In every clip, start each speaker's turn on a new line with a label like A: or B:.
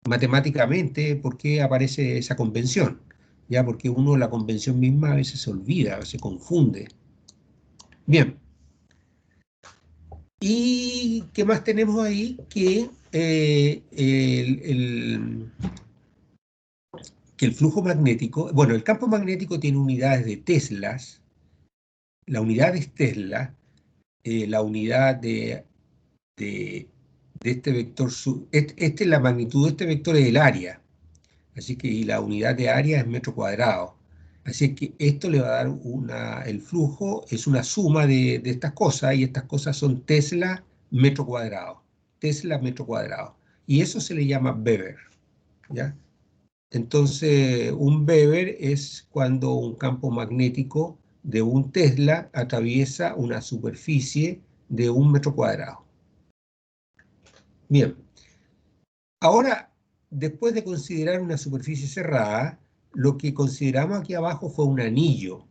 A: matemáticamente por qué aparece esa convención, ¿ya? Porque uno la convención misma a veces se olvida, se confunde. Bien, ¿y qué más tenemos ahí? Que el flujo magnético, bueno, el campo magnético tiene unidades de teslas, la unidad es Tesla, la unidad de, de este vector, este es la magnitud de este vector es el área, así que y la unidad de área es metro cuadrado. Así que esto le va a dar el flujo es una suma de estas cosas, y estas cosas son Tesla metro cuadrado. Tesla metro cuadrado. Y eso se le llama Weber, ¿ya? Entonces, un Weber es cuando un campo magnético de un Tesla atraviesa una superficie de 1 metro cuadrado. Bien, ahora, después de considerar una superficie cerrada, lo que consideramos aquí abajo fue un anillo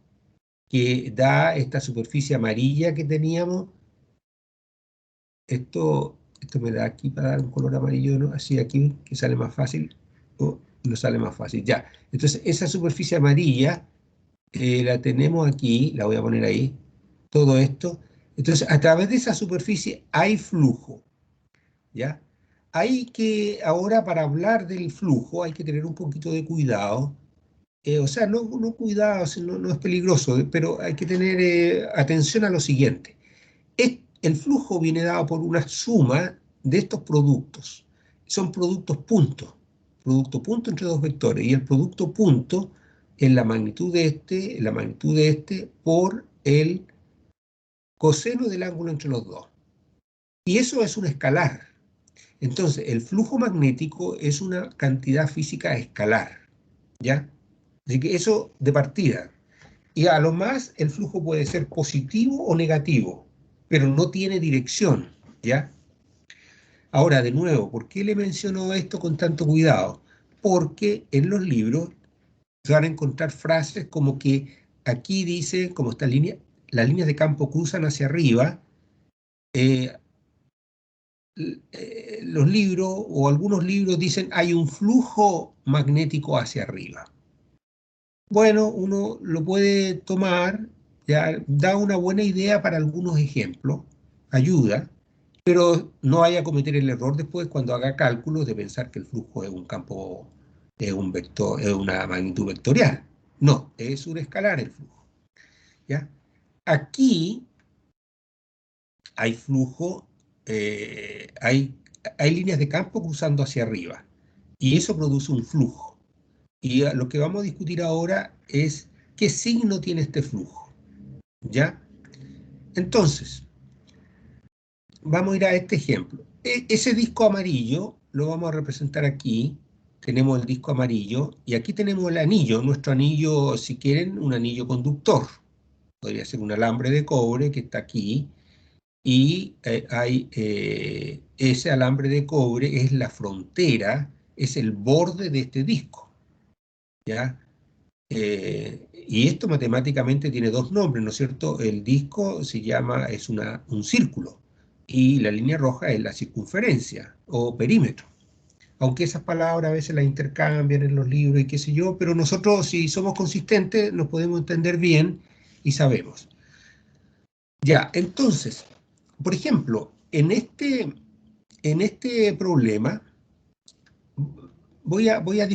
A: que da esta superficie amarilla que teníamos. Esto me da aquí para dar un color amarillo, ¿no? Así aquí, que sale más fácil. O no sale más fácil, ya. Entonces, esa superficie amarilla la tenemos aquí, la voy a poner ahí, todo esto. Entonces, a través de esa superficie hay flujo, ¿ya? Hay que, ahora para hablar del flujo, hay que tener un poquito de cuidado. O sea, no cuidado, no es peligroso, pero hay que tener atención a lo siguiente. El flujo viene dado por una suma de estos productos. Son productos puntos. Producto punto entre dos vectores. Y el producto punto es la magnitud de este por el coseno del ángulo entre los dos. Y eso es un escalar. Entonces, el flujo magnético es una cantidad física escalar, ¿ya? Así que eso de partida. Y a lo más, el flujo puede ser positivo o negativo, pero no tiene dirección, ¿ya? Ahora, de nuevo, ¿por qué le menciono esto con tanto cuidado? Porque en los libros se van a encontrar frases como que aquí dice, como esta línea, las líneas de campo cruzan hacia arriba, eh, los libros o algunos libros dicen hay un flujo magnético hacia arriba. Bueno, uno lo puede tomar, ya da una buena idea para algunos ejemplos, ayuda, pero no vaya a cometer el error después cuando haga cálculos de pensar que el flujo es un campo, es un vector, es una magnitud vectorial. No, es un escalar el flujo, ¿ya? Aquí hay flujo, hay líneas de campo cruzando hacia arriba, y eso produce un flujo. Y lo que vamos a discutir ahora es qué signo tiene este flujo, ¿ya? Entonces, vamos a ir a este ejemplo. Ese disco amarillo lo vamos a representar aquí. Tenemos el disco amarillo y aquí tenemos el anillo. Nuestro anillo, si quieren, un anillo conductor. Podría ser un alambre de cobre que está aquí. Y ese alambre de cobre es la frontera, es el borde de este disco, ¿ya? Y esto matemáticamente tiene dos nombres, ¿no es cierto? El disco se llama, es un círculo, y la línea roja es la circunferencia o perímetro. Aunque esas palabras a veces las intercambian en los libros y qué sé yo, pero nosotros, si somos consistentes, nos podemos entender bien y sabemos. Ya, entonces, por ejemplo, en este problema, voy a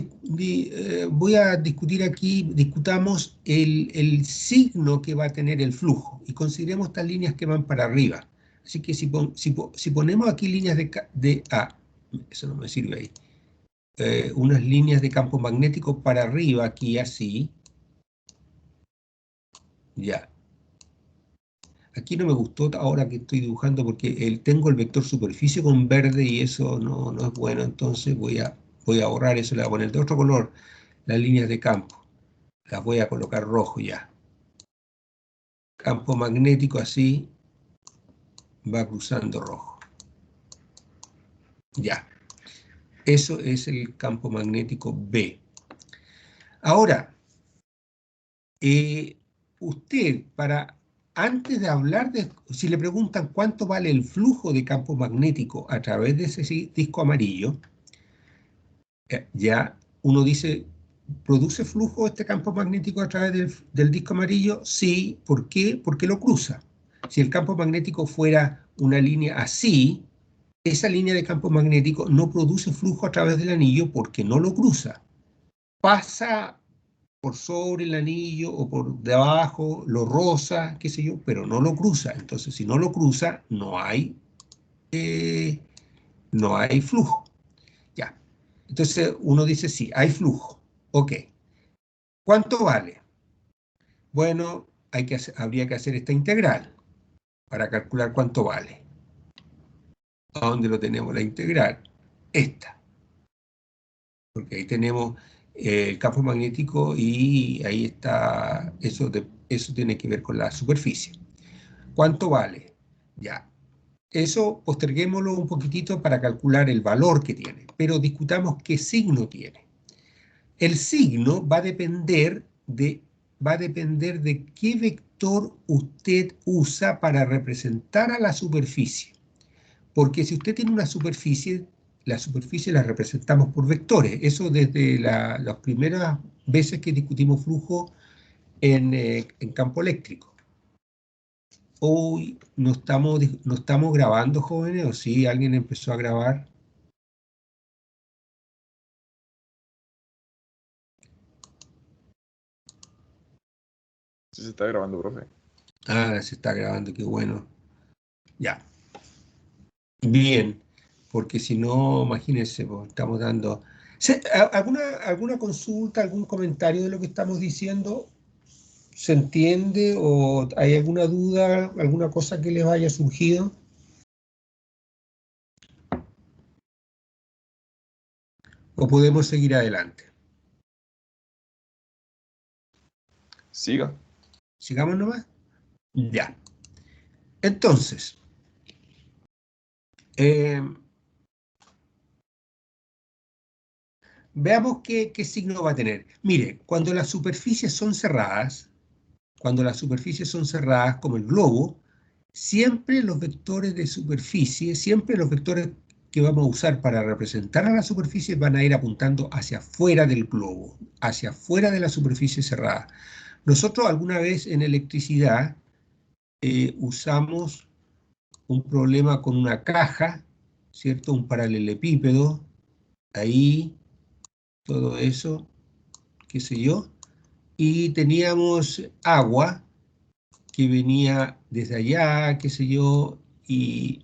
A: discutir aquí, discutamos el signo que va a tener el flujo y consideremos estas líneas que van para arriba. Así que si ponemos aquí líneas eso no me sirve ahí, unas líneas de campo magnético para arriba, aquí así, ya. Aquí no me gustó ahora que estoy dibujando porque tengo el vector superficie con verde y eso no es bueno, entonces voy a borrar eso, le voy a poner de otro color las líneas de campo. Las voy a colocar rojo ya. Campo magnético así va cruzando rojo. Ya. Eso es el campo magnético B. Ahora, usted, antes de hablar si le preguntan cuánto vale el flujo de campo magnético a través de ese disco amarillo, Ya uno dice, ¿produce flujo este campo magnético a través del disco amarillo? Sí. ¿Por qué? Porque lo cruza. Si el campo magnético fuera una línea así, esa línea de campo magnético no produce flujo a través del anillo porque no lo cruza. Pasa por sobre el anillo o por debajo, lo roza, qué sé yo, pero no lo cruza. Entonces, si no lo cruza, no hay flujo. Ya. Entonces, uno dice, sí, hay flujo. Ok. ¿Cuánto vale? Bueno, habría que hacer esta integral para calcular cuánto vale. ¿A dónde lo tenemos la integral? Esta. Porque ahí tenemos el campo magnético y ahí está, eso tiene que ver con la superficie. ¿Cuánto vale? Ya. Eso posterguémoslo un poquitito para calcular el valor que tiene, pero discutamos qué signo tiene. El signo va a depender de qué vector usted usa para representar a la superficie. Porque si usted tiene una superficie, la superficie la representamos por vectores. Eso desde las primeras veces que discutimos flujo en campo eléctrico. Hoy no estamos grabando, jóvenes, o sí, alguien empezó a grabar.
B: Sí, se está grabando, profe.
A: Ah, se está grabando, qué bueno. Ya. Bien, porque si no, imagínense, pues, estamos dando... ¿Alguna consulta, algún comentario de lo que estamos diciendo? ¿Se entiende o hay alguna duda, alguna cosa que les haya surgido? ¿O podemos seguir adelante?
B: Siga.
A: ¿Sigamos nomás? Ya. Entonces, eh, veamos qué signo va a tener. Mire, cuando las superficies son cerradas, como el globo, siempre los vectores de superficie, siempre los vectores que vamos a usar para representar a la superficie van a ir apuntando hacia afuera del globo, hacia afuera de la superficie cerrada. Nosotros alguna vez en electricidad usamos un problema con una caja, ¿cierto? Un paralelepípedo, ahí, todo eso, qué sé yo, y teníamos agua que venía desde allá, qué sé yo, y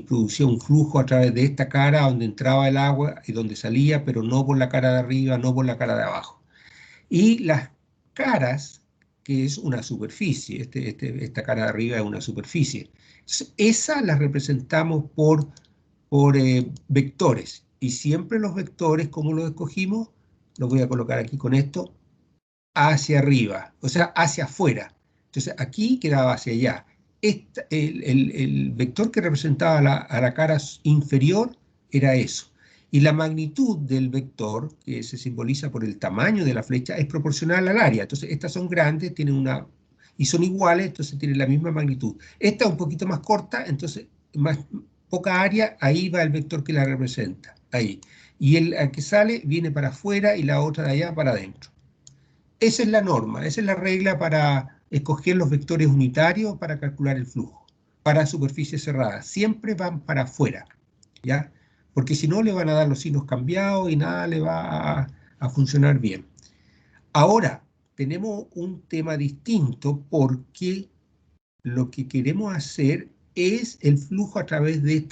A: producía un flujo a través de esta cara donde entraba el agua y donde salía, pero no por la cara de arriba, no por la cara de abajo. Y las caras, que es una superficie, esta cara de arriba es una superficie, esas las representamos por vectores. Y siempre los vectores, ¿cómo los escogimos? Los voy a colocar aquí con esto, hacia arriba, o sea, hacia afuera. Entonces aquí quedaba hacia allá. El vector que representaba a la cara inferior era eso. Y la magnitud del vector, que se simboliza por el tamaño de la flecha, es proporcional al área. Entonces estas son grandes, y son iguales, entonces tienen la misma magnitud. Esta es un poquito más corta, entonces más poca área, ahí va el vector que la representa, ahí. Y el que sale viene para afuera y la otra de allá para adentro. Esa es la norma, esa es la regla para escoger los vectores unitarios para calcular el flujo. Para superficies cerradas, siempre van para afuera, ¿ya? Porque si no le van a dar los signos cambiados y nada le va a funcionar bien. Ahora, tenemos un tema distinto porque lo que queremos hacer es el flujo a través de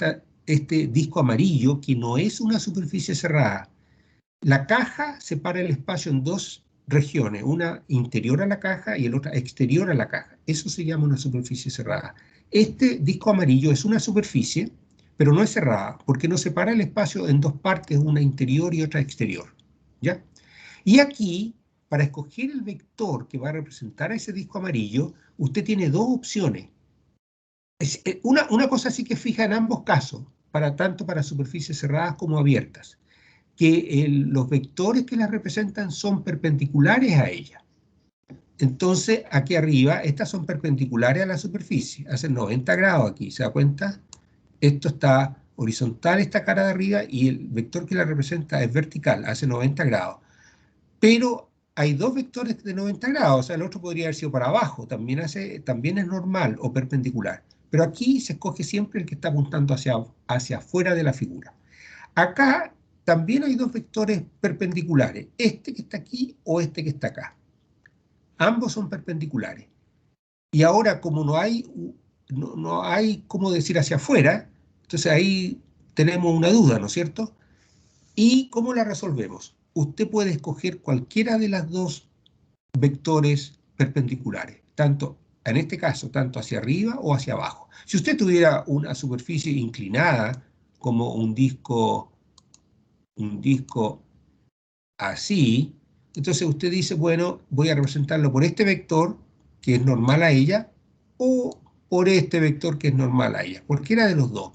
A: este disco amarillo, que no es una superficie cerrada. La caja separa el espacio en dos regiones, una interior a la caja y la otra exterior a la caja. Eso se llama una superficie cerrada. Este disco amarillo es una superficie, pero no es cerrada, porque nos separa el espacio en dos partes, una interior y otra exterior. ¿Ya? Y aquí, para escoger el vector que va a representar a ese disco amarillo, usted tiene dos opciones. Una cosa sí que fija en ambos casos, tanto para superficies cerradas como abiertas, que los vectores que la representan son perpendiculares a ella. Entonces, aquí arriba, estas son perpendiculares a la superficie, hacen 90 grados aquí, ¿se da cuenta? Esto está horizontal esta cara de arriba y el vector que la representa es vertical, hace 90 grados. Pero hay dos vectores de 90 grados, o sea, el otro podría haber sido para abajo, también es normal o perpendicular. Pero aquí se escoge siempre el que está apuntando hacia afuera de la figura. Acá también hay dos vectores perpendiculares, este que está aquí o este que está acá. Ambos son perpendiculares. Y ahora, como no hay cómo decir hacia afuera, entonces ahí tenemos una duda, ¿no es cierto? ¿Y cómo la resolvemos? Usted puede escoger cualquiera de las dos vectores perpendiculares, tanto, en este caso, tanto hacia arriba o hacia abajo. Si usted tuviera una superficie inclinada, como un disco así, entonces usted dice, bueno, voy a representarlo por este vector, que es normal a ella, o por este vector que es normal a ella, cualquiera de los dos.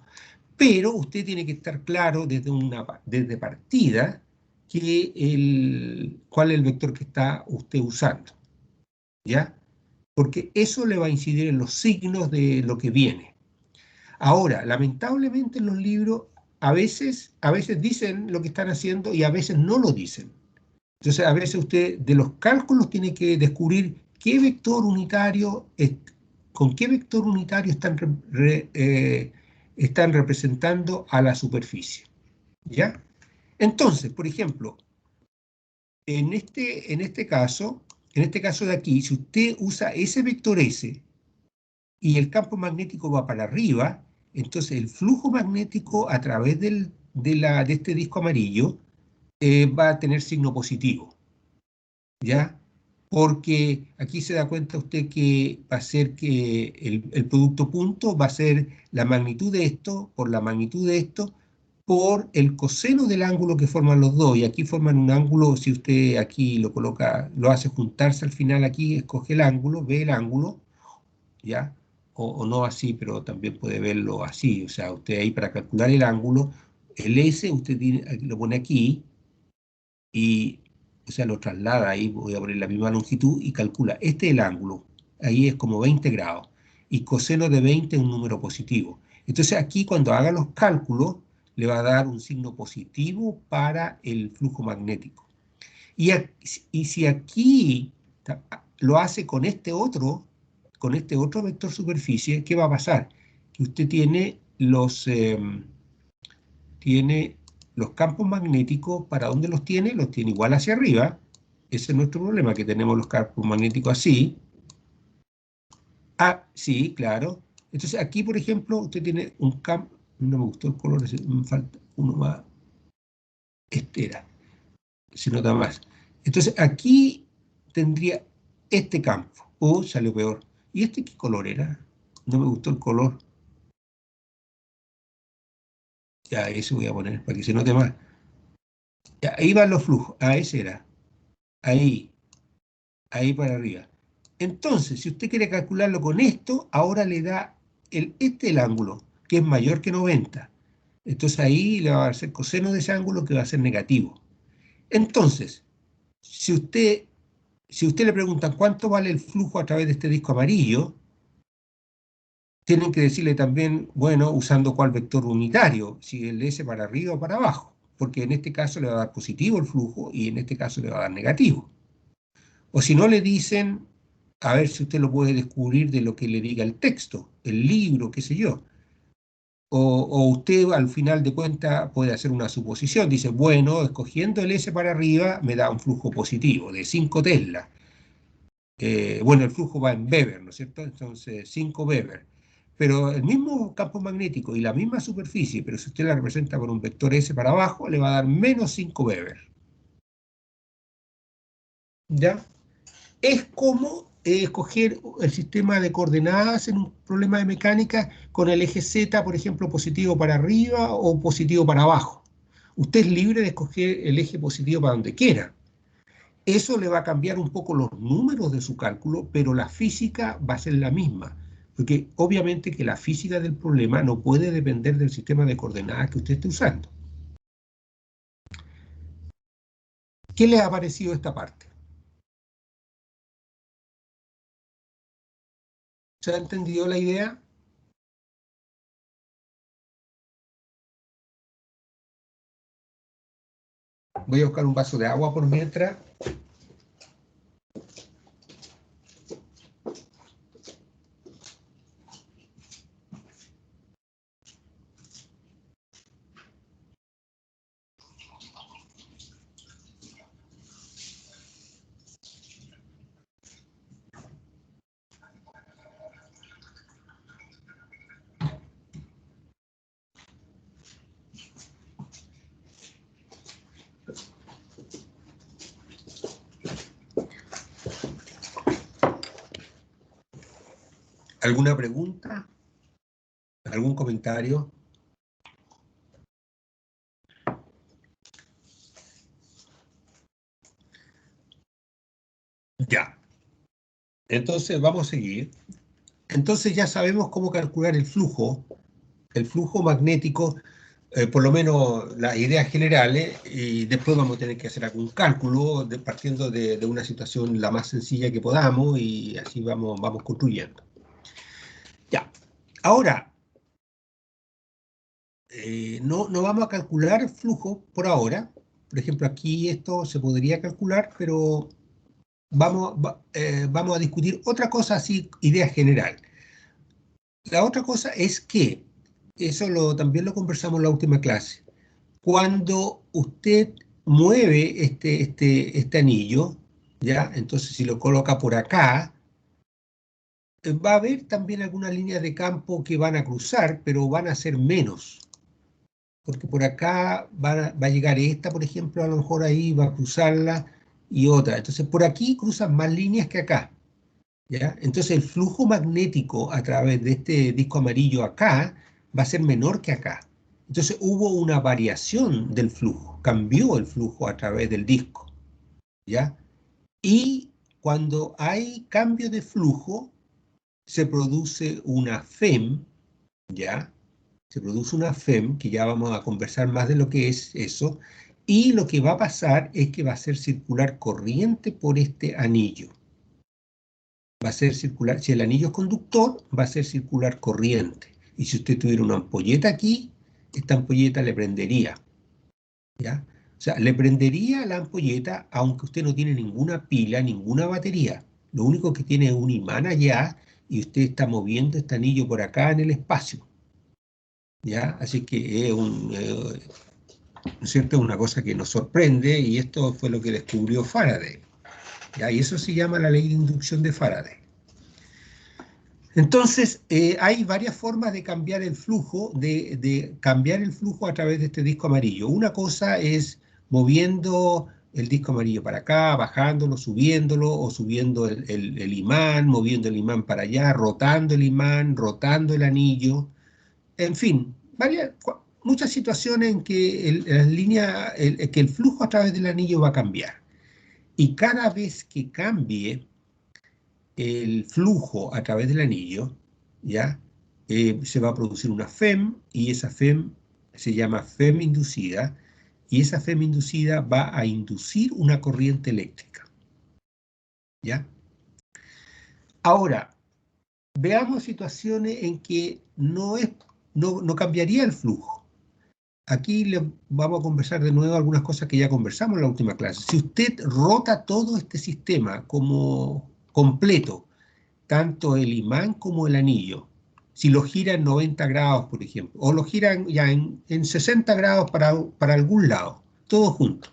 A: Pero usted tiene que estar claro desde partida cuál es el vector que está usted usando, ¿ya? Porque eso le va a incidir en los signos de lo que viene. Ahora, lamentablemente en los libros a veces dicen lo que están haciendo y a veces no lo dicen. Entonces, a veces usted de los cálculos tiene que descubrir qué vector unitario, con qué vector unitario están representando a la superficie. ¿Ya? Entonces, por ejemplo, en este caso de aquí, si usted usa ese vector S y el campo magnético va para arriba, entonces el flujo magnético a través de este disco amarillo va a tener signo positivo. ¿Ya? Porque aquí se da cuenta usted que va a ser que el producto punto va a ser la magnitud de esto por la magnitud de esto por el coseno del ángulo que forman los dos. Y aquí forman un ángulo, si usted aquí lo coloca, lo hace juntarse al final aquí, escoge el ángulo, ve el ángulo, ¿ya? O no así, pero también puede verlo así. O sea, usted ahí para calcular el ángulo, el S usted lo pone aquí, y, o sea, lo traslada ahí, voy a poner la misma longitud y calcula, este es el ángulo, ahí es como 20 grados, y coseno de 20 es un número positivo. Entonces aquí cuando haga los cálculos, le va a dar un signo positivo para el flujo magnético. Y si aquí lo hace con este otro vector superficie, ¿qué va a pasar? Que usted tiene los campos magnéticos, ¿para dónde los tiene? Los tiene igual hacia arriba. Ese es nuestro problema, que tenemos los campos magnéticos así. Ah, sí, claro. Entonces aquí, por ejemplo, usted tiene un campo, no me gustó el color, me falta uno más. Este era, se nota más. Entonces aquí tendría este campo. Salió peor. ¿Y este qué color era? No me gustó el color. Ya, ese voy a poner para que se note más. Ya, ahí van los flujos. Ah, ese era. Ahí. Ahí para arriba. Entonces, si usted quiere calcularlo con esto, ahora le da el ángulo, que es mayor que 90. Entonces ahí le va a hacer coseno de ese ángulo que va a ser negativo. Entonces, si usted le preguntan cuánto vale el flujo a través de este disco amarillo, tienen que decirle también, bueno, usando cuál vector unitario, si el S para arriba o para abajo, porque en este caso le va a dar positivo el flujo y en este caso le va a dar negativo. O si no le dicen, a ver si usted lo puede descubrir de lo que le diga el texto, el libro, qué sé yo. O usted al final de cuentas puede hacer una suposición. Dice, bueno, escogiendo el S para arriba me da un flujo positivo de 5 Tesla. Bueno, el flujo va en Weber, ¿no es cierto? Entonces, 5 Weber. Pero el mismo campo magnético y la misma superficie, pero si usted la representa con un vector S para abajo, le va a dar menos 5 Weber. ¿Ya? Es como escoger el sistema de coordenadas en un problema de mecánica con el eje Z, por ejemplo, positivo para arriba o positivo para abajo. Usted es libre de escoger el eje positivo para donde quiera. Eso le va a cambiar un poco los números de su cálculo, pero la física va a ser la misma. Porque obviamente que la física del problema no puede depender del sistema de coordenadas que usted esté usando. ¿Qué le ha parecido esta parte? ¿Se ha entendido la idea? voy a buscar un vaso de agua por mientras. ¿Alguna pregunta? ¿Algún comentario? Ya. Entonces vamos a seguir. Entonces ya sabemos cómo calcular el flujo magnético, por lo menos las ideas generales, y después vamos a tener que hacer algún cálculo partiendo de una situación la más sencilla que podamos y así vamos construyendo. Ya. Ahora, no vamos a calcular el flujo por ahora. Por ejemplo, aquí esto se podría calcular, pero vamos a discutir otra cosa así, idea general. La otra cosa es que, también lo conversamos en la última clase, cuando usted mueve este anillo, ¿ya? Entonces si lo coloca por acá, va a haber también algunas líneas de campo que van a cruzar, pero van a ser menos. Porque por acá va a llegar esta, por ejemplo, a lo mejor ahí va a cruzarla y otra. Entonces por aquí cruzan más líneas que acá, ¿ya? Entonces el flujo magnético a través de este disco amarillo acá va a ser menor que acá. Entonces hubo una variación del flujo, cambió el flujo a través del disco, ¿ya? Y cuando hay cambio de flujo, se produce una FEM, ¿ya? Se produce una FEM, que ya vamos a conversar más de lo que es eso, y lo que va a pasar es que va a ser circular corriente por este anillo. Va a ser circular, si el anillo es conductor, va a ser circular corriente. Y si usted tuviera una ampolleta aquí, esta ampolleta le prendería, ¿ya? O sea, le prendería la ampolleta aunque usted no tiene ninguna pila, ninguna batería. Lo único que tiene es un imán allá y usted está moviendo este anillo por acá en el espacio, ¿ya? Así que ¿no es cierto? Una cosa que nos sorprende y esto fue lo que descubrió Faraday, ¿ya? Y eso se llama la ley de inducción de Faraday. Entonces, hay varias formas de cambiar el flujo, de cambiar el flujo a través de este disco amarillo. Una cosa es moviendo el disco amarillo para acá, bajándolo, subiéndolo, o subiendo el imán, moviendo el imán para allá, rotando el imán, rotando el anillo. En fin, muchas situaciones en que que el flujo a través del anillo va a cambiar. Y cada vez que cambie el flujo a través del anillo, ¿ya? Se va a producir una FEM y esa FEM se llama FEM inducida y esa FEM inducida va a inducir una corriente eléctrica, ¿ya? Ahora, veamos situaciones en que no cambiaría el flujo. Aquí vamos a conversar de nuevo algunas cosas que ya conversamos en la última clase. Si usted rota todo este sistema como completo, tanto el imán como el anillo, si lo gira en 90 grados, por ejemplo, o lo giran ya en 60 grados para algún lado, todo junto,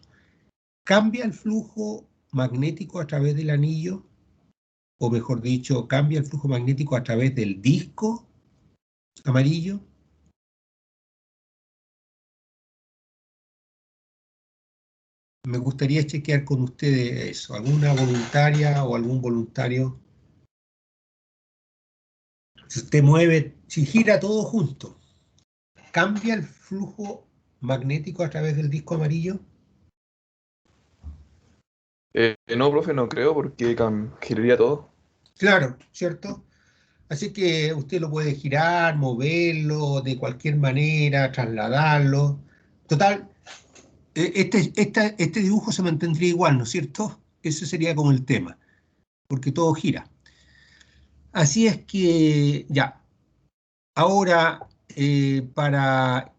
A: ¿cambia el flujo magnético a través del anillo? O mejor dicho, ¿cambia el flujo magnético a través del disco amarillo? Me gustaría chequear con ustedes eso, alguna voluntaria o algún voluntario. Si usted mueve, si gira todo junto, ¿cambia el flujo magnético a través del disco amarillo?
B: No, profe, no creo porque giraría todo.
A: Claro, ¿cierto? Así que usted lo puede girar, moverlo de cualquier manera, trasladarlo. Total, este dibujo se mantendría igual, ¿no es cierto? Ese sería como el tema, porque todo gira. Así es que, ya, ahora, para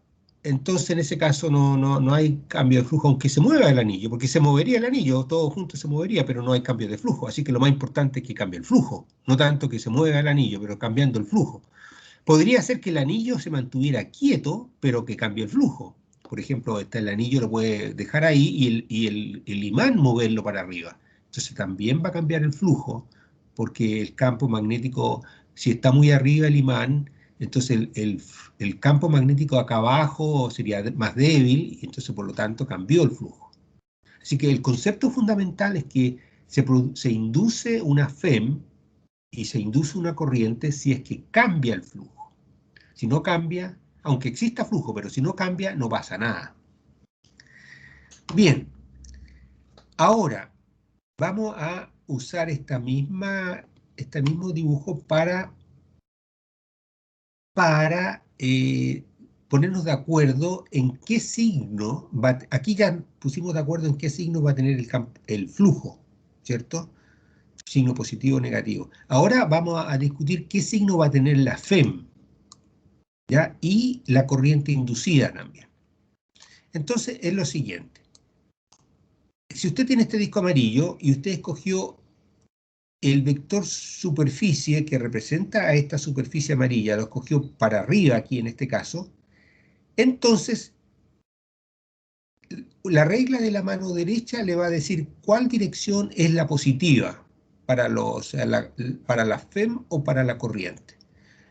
A: entonces en ese caso no hay cambio de flujo, aunque se mueva el anillo, porque se movería el anillo, todo junto se movería, pero no hay cambio de flujo. Así que lo más importante es que cambie el flujo, no tanto que se mueva el anillo, pero cambiando el flujo. Podría ser que el anillo se mantuviera quieto, pero que cambie el flujo. Por ejemplo, el anillo lo puede dejar ahí y el imán moverlo para arriba. Entonces también va a cambiar el flujo, porque el campo magnético, si está muy arriba el imán, entonces el campo magnético acá abajo sería más débil, y entonces por lo tanto cambió el flujo. Así que el concepto fundamental es que se induce una FEM y se induce una corriente si es que cambia el flujo. Si no cambia, aunque exista flujo, pero si no cambia, no pasa nada. Bien, ahora vamos a usar este mismo dibujo para ponernos de acuerdo en qué signo va. Aquí ya pusimos de acuerdo en qué signo va a tener el flujo, ¿cierto? Signo positivo o negativo. Ahora vamos a discutir qué signo va a tener la FEM, ¿ya? Y la corriente inducida también. Entonces es lo siguiente. Si usted tiene este disco amarillo y usted escogió el vector superficie que representa a esta superficie amarilla, lo escogió para arriba aquí en este caso, entonces la regla de la mano derecha le va a decir cuál dirección es la positiva para la FEM o para la corriente.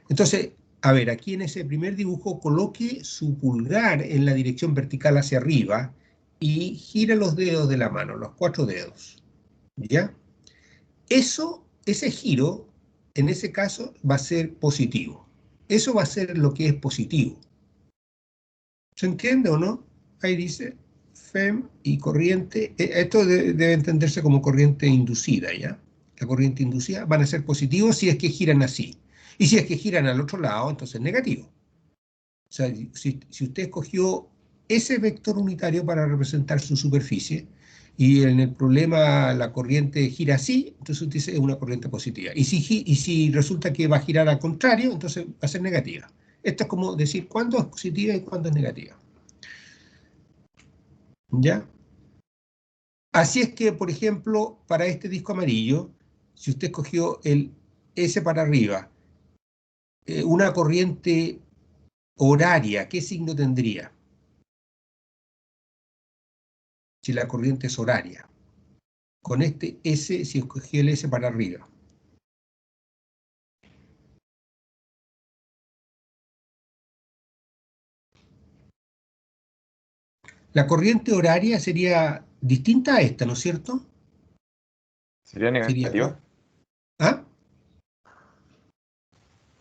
A: Entonces, a ver, aquí en ese primer dibujo coloque su pulgar en la dirección vertical hacia arriba y gira los dedos de la mano, los 4 dedos, ¿ya? Ese giro, en ese caso, va a ser positivo. Eso va a ser lo que es positivo. ¿Se entiende o no? Ahí dice FEM y corriente. Esto debe entenderse como corriente inducida, ¿ya? La corriente inducida van a ser positivos si es que giran así. Y si es que giran al otro lado, entonces negativo. O sea, si usted escogió ese vector unitario para representar su superficie, y en el problema la corriente gira así, entonces usted dice es una corriente positiva. Y si resulta que va a girar al contrario, entonces va a ser negativa. Esto es como decir cuándo es positiva y cuándo es negativa. ¿Ya? Así es que, por ejemplo, para este disco amarillo, si usted escogió el S para arriba, una corriente horaria, ¿qué signo tendría? Si la corriente es horaria. Con este S, si escogí el S para arriba. La corriente horaria sería distinta a esta, ¿no es cierto?
B: ¿Sería
A: Sería,
B: negativa?
A: ¿ah?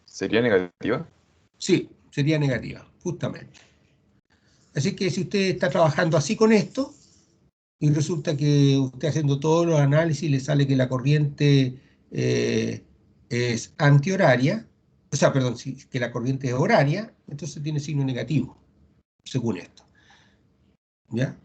B: ¿Sería negativa?
A: Sí, sería negativa, justamente. Así que si usted está trabajando así con esto, y resulta que usted haciendo todos los análisis le sale que la corriente es antihoraria, o sea, perdón, que la corriente es horaria, entonces tiene signo negativo, según esto, ¿ya?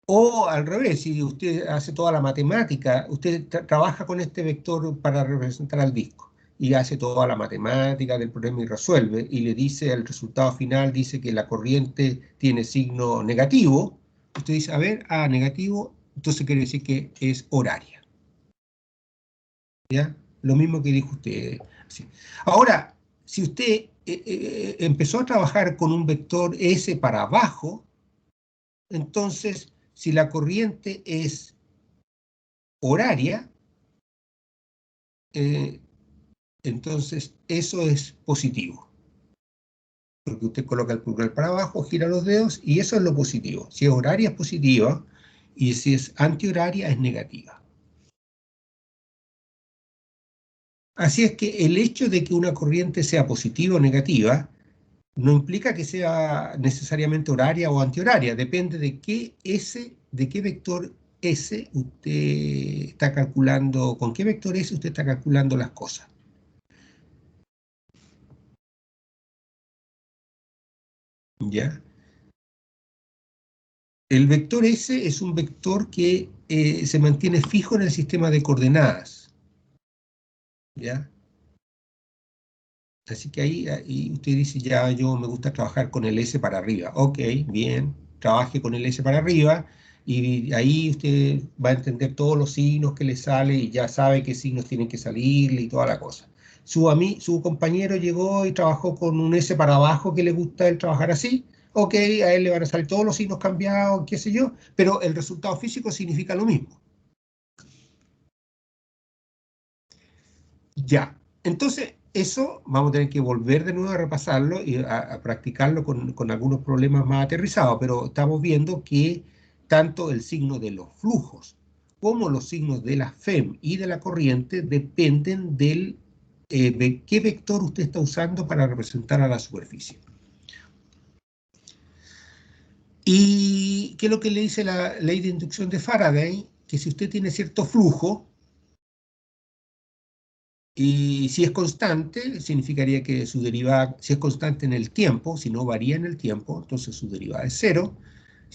A: O al revés, si usted hace toda la matemática, usted trabaja con este vector para representar al disco y hace toda la matemática del problema y resuelve, y le dice, el resultado final dice que la corriente tiene signo negativo, usted dice, a ver, negativo, entonces quiere decir que es horaria, ¿ya? Lo mismo que dijo usted. Sí. Ahora, si usted empezó a trabajar con un vector S para abajo, entonces, si la corriente es horaria, eh, entonces eso es positivo. Porque usted coloca el pulgar para abajo, gira los dedos y eso es lo positivo. Si es horaria es positiva y si es antihoraria es negativa. Así es que el hecho de que una corriente sea positiva o negativa no implica que sea necesariamente horaria o antihoraria. Depende de qué vector S usted está calculando, con qué vector S usted está calculando las cosas. ¿Ya? El vector S es un vector que se mantiene fijo en el sistema de coordenadas, ¿ya? Así que ahí usted dice, ya yo me gusta trabajar con el S para arriba. Ok, bien, trabaje con el S para arriba y ahí usted va a entender todos los signos que le sale y ya sabe qué signos tienen que salirle y toda la cosa. Su compañero llegó y trabajó con un S para abajo que le gusta a él trabajar así. Ok, a él le van a salir todos los signos cambiados, qué sé yo, pero el resultado físico significa lo mismo. Ya, entonces eso vamos a tener que volver de nuevo a repasarlo y a practicarlo con algunos problemas más aterrizados, pero estamos viendo que tanto el signo de los flujos como los signos de la FEM y de la corriente dependen de qué vector usted está usando para representar a la superficie. ¿Y qué es lo que le dice la ley de inducción de Faraday? Que si usted tiene cierto flujo, y si es constante, significaría que su derivada, si es constante en el tiempo, si no varía en el tiempo, entonces su derivada es cero.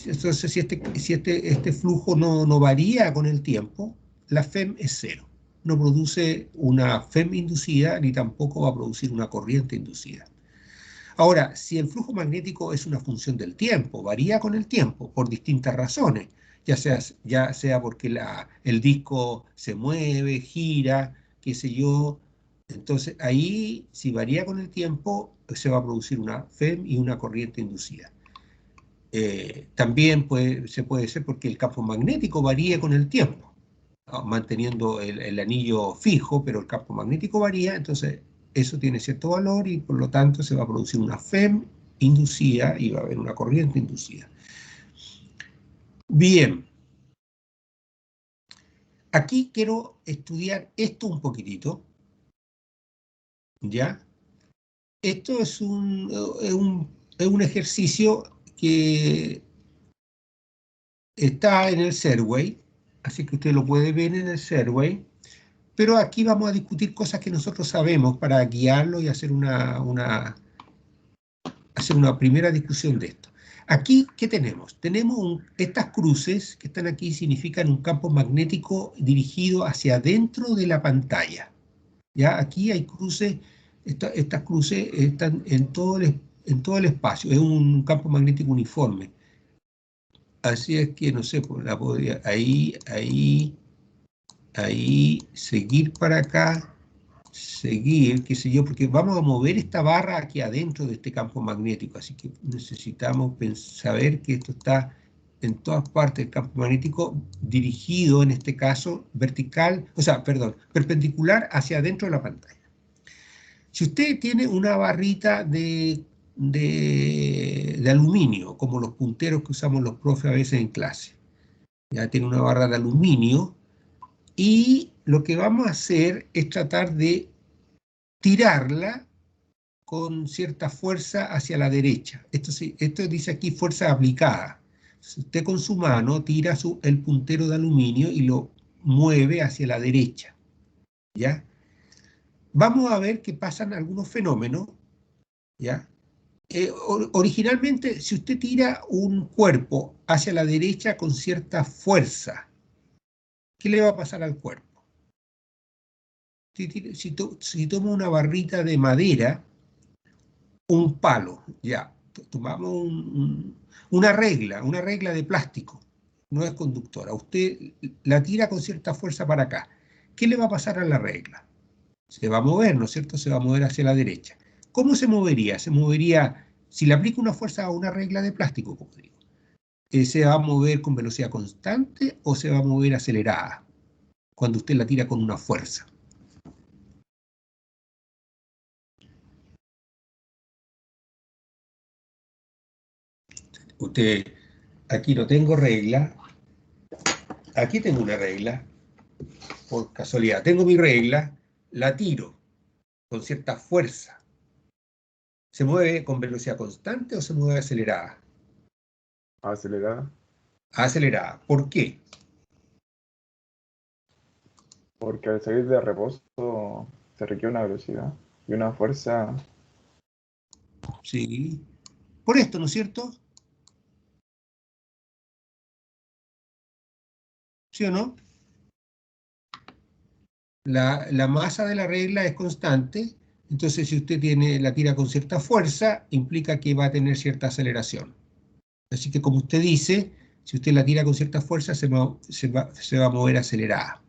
A: Entonces, si este flujo no varía con el tiempo, la FEM es cero. No produce una FEM inducida, ni tampoco va a producir una corriente inducida. Ahora, si el flujo magnético es una función del tiempo, varía con el tiempo, por distintas razones, ya sea porque el disco se mueve, gira, qué sé yo. Entonces, ahí, si varía con el tiempo, se va a producir una FEM y una corriente inducida. También se puede ser porque el campo magnético varía con el tiempo, ¿no? Manteniendo el anillo fijo, pero el campo magnético varía, entonces eso tiene cierto valor y por lo tanto se va a producir una FEM inducida y va a haber una corriente inducida. Bien, aquí quiero estudiar esto un poquitito, ¿ya? Esto es un ejercicio que está en el Serway, así que usted lo puede ver en el Serway, pero aquí vamos a discutir cosas que nosotros sabemos para guiarlo y hacer una primera discusión de esto. Aquí, ¿qué tenemos? Tenemos estas cruces que están aquí significan un campo magnético dirigido hacia adentro de la pantalla. ¿Ya? Aquí hay cruces, estas cruces están en todo el espacio, es un campo magnético uniforme. Así es que, no sé, pues la podría, ahí, seguir para acá, seguir, qué sé yo, porque vamos a mover esta barra aquí adentro de este campo magnético, así que necesitamos saber que esto está en todas partes del campo magnético, dirigido en este caso vertical, o sea, perdón, perpendicular hacia adentro de la pantalla. Si usted tiene una barrita de aluminio, como los punteros que usamos los profes a veces en clase, ya tiene una barra de aluminio, y lo que vamos a hacer es tratar de tirarla con cierta fuerza hacia la derecha. Esto dice aquí fuerza aplicada. Si usted con su mano tira el puntero de aluminio y lo mueve hacia la derecha, ¿ya? Vamos a ver que pasan algunos fenómenos, ¿ya? Originalmente, si usted tira un cuerpo hacia la derecha con cierta fuerza, ¿qué le va a pasar al cuerpo? Si toma una barrita de madera, un palo, ya, tomamos una regla de plástico, no es conductora, usted la tira con cierta fuerza para acá. ¿Qué le va a pasar a la regla? Se va a mover, ¿no es cierto? Se va a mover hacia la derecha. ¿Cómo se movería? Se movería, si le aplica una fuerza a una regla de plástico, como digo, ¿se va a mover con velocidad constante o se va a mover acelerada cuando usted la tira con una fuerza? Usted, aquí no tengo regla, aquí tengo una regla, por casualidad, tengo mi regla, la tiro con cierta fuerza. ¿Se mueve con velocidad constante o se mueve acelerada?
B: Acelerada.
A: Acelerada. ¿Por qué?
B: Porque al salir de reposo se requiere una velocidad y una fuerza.
A: Sí. Por esto, ¿no es cierto? ¿Sí o no? La masa de la regla es constante, Entonces, si usted la tira con cierta fuerza, implica que va a tener cierta aceleración. Así que, como usted dice, si usted la tira con cierta fuerza, se va a mover acelerada.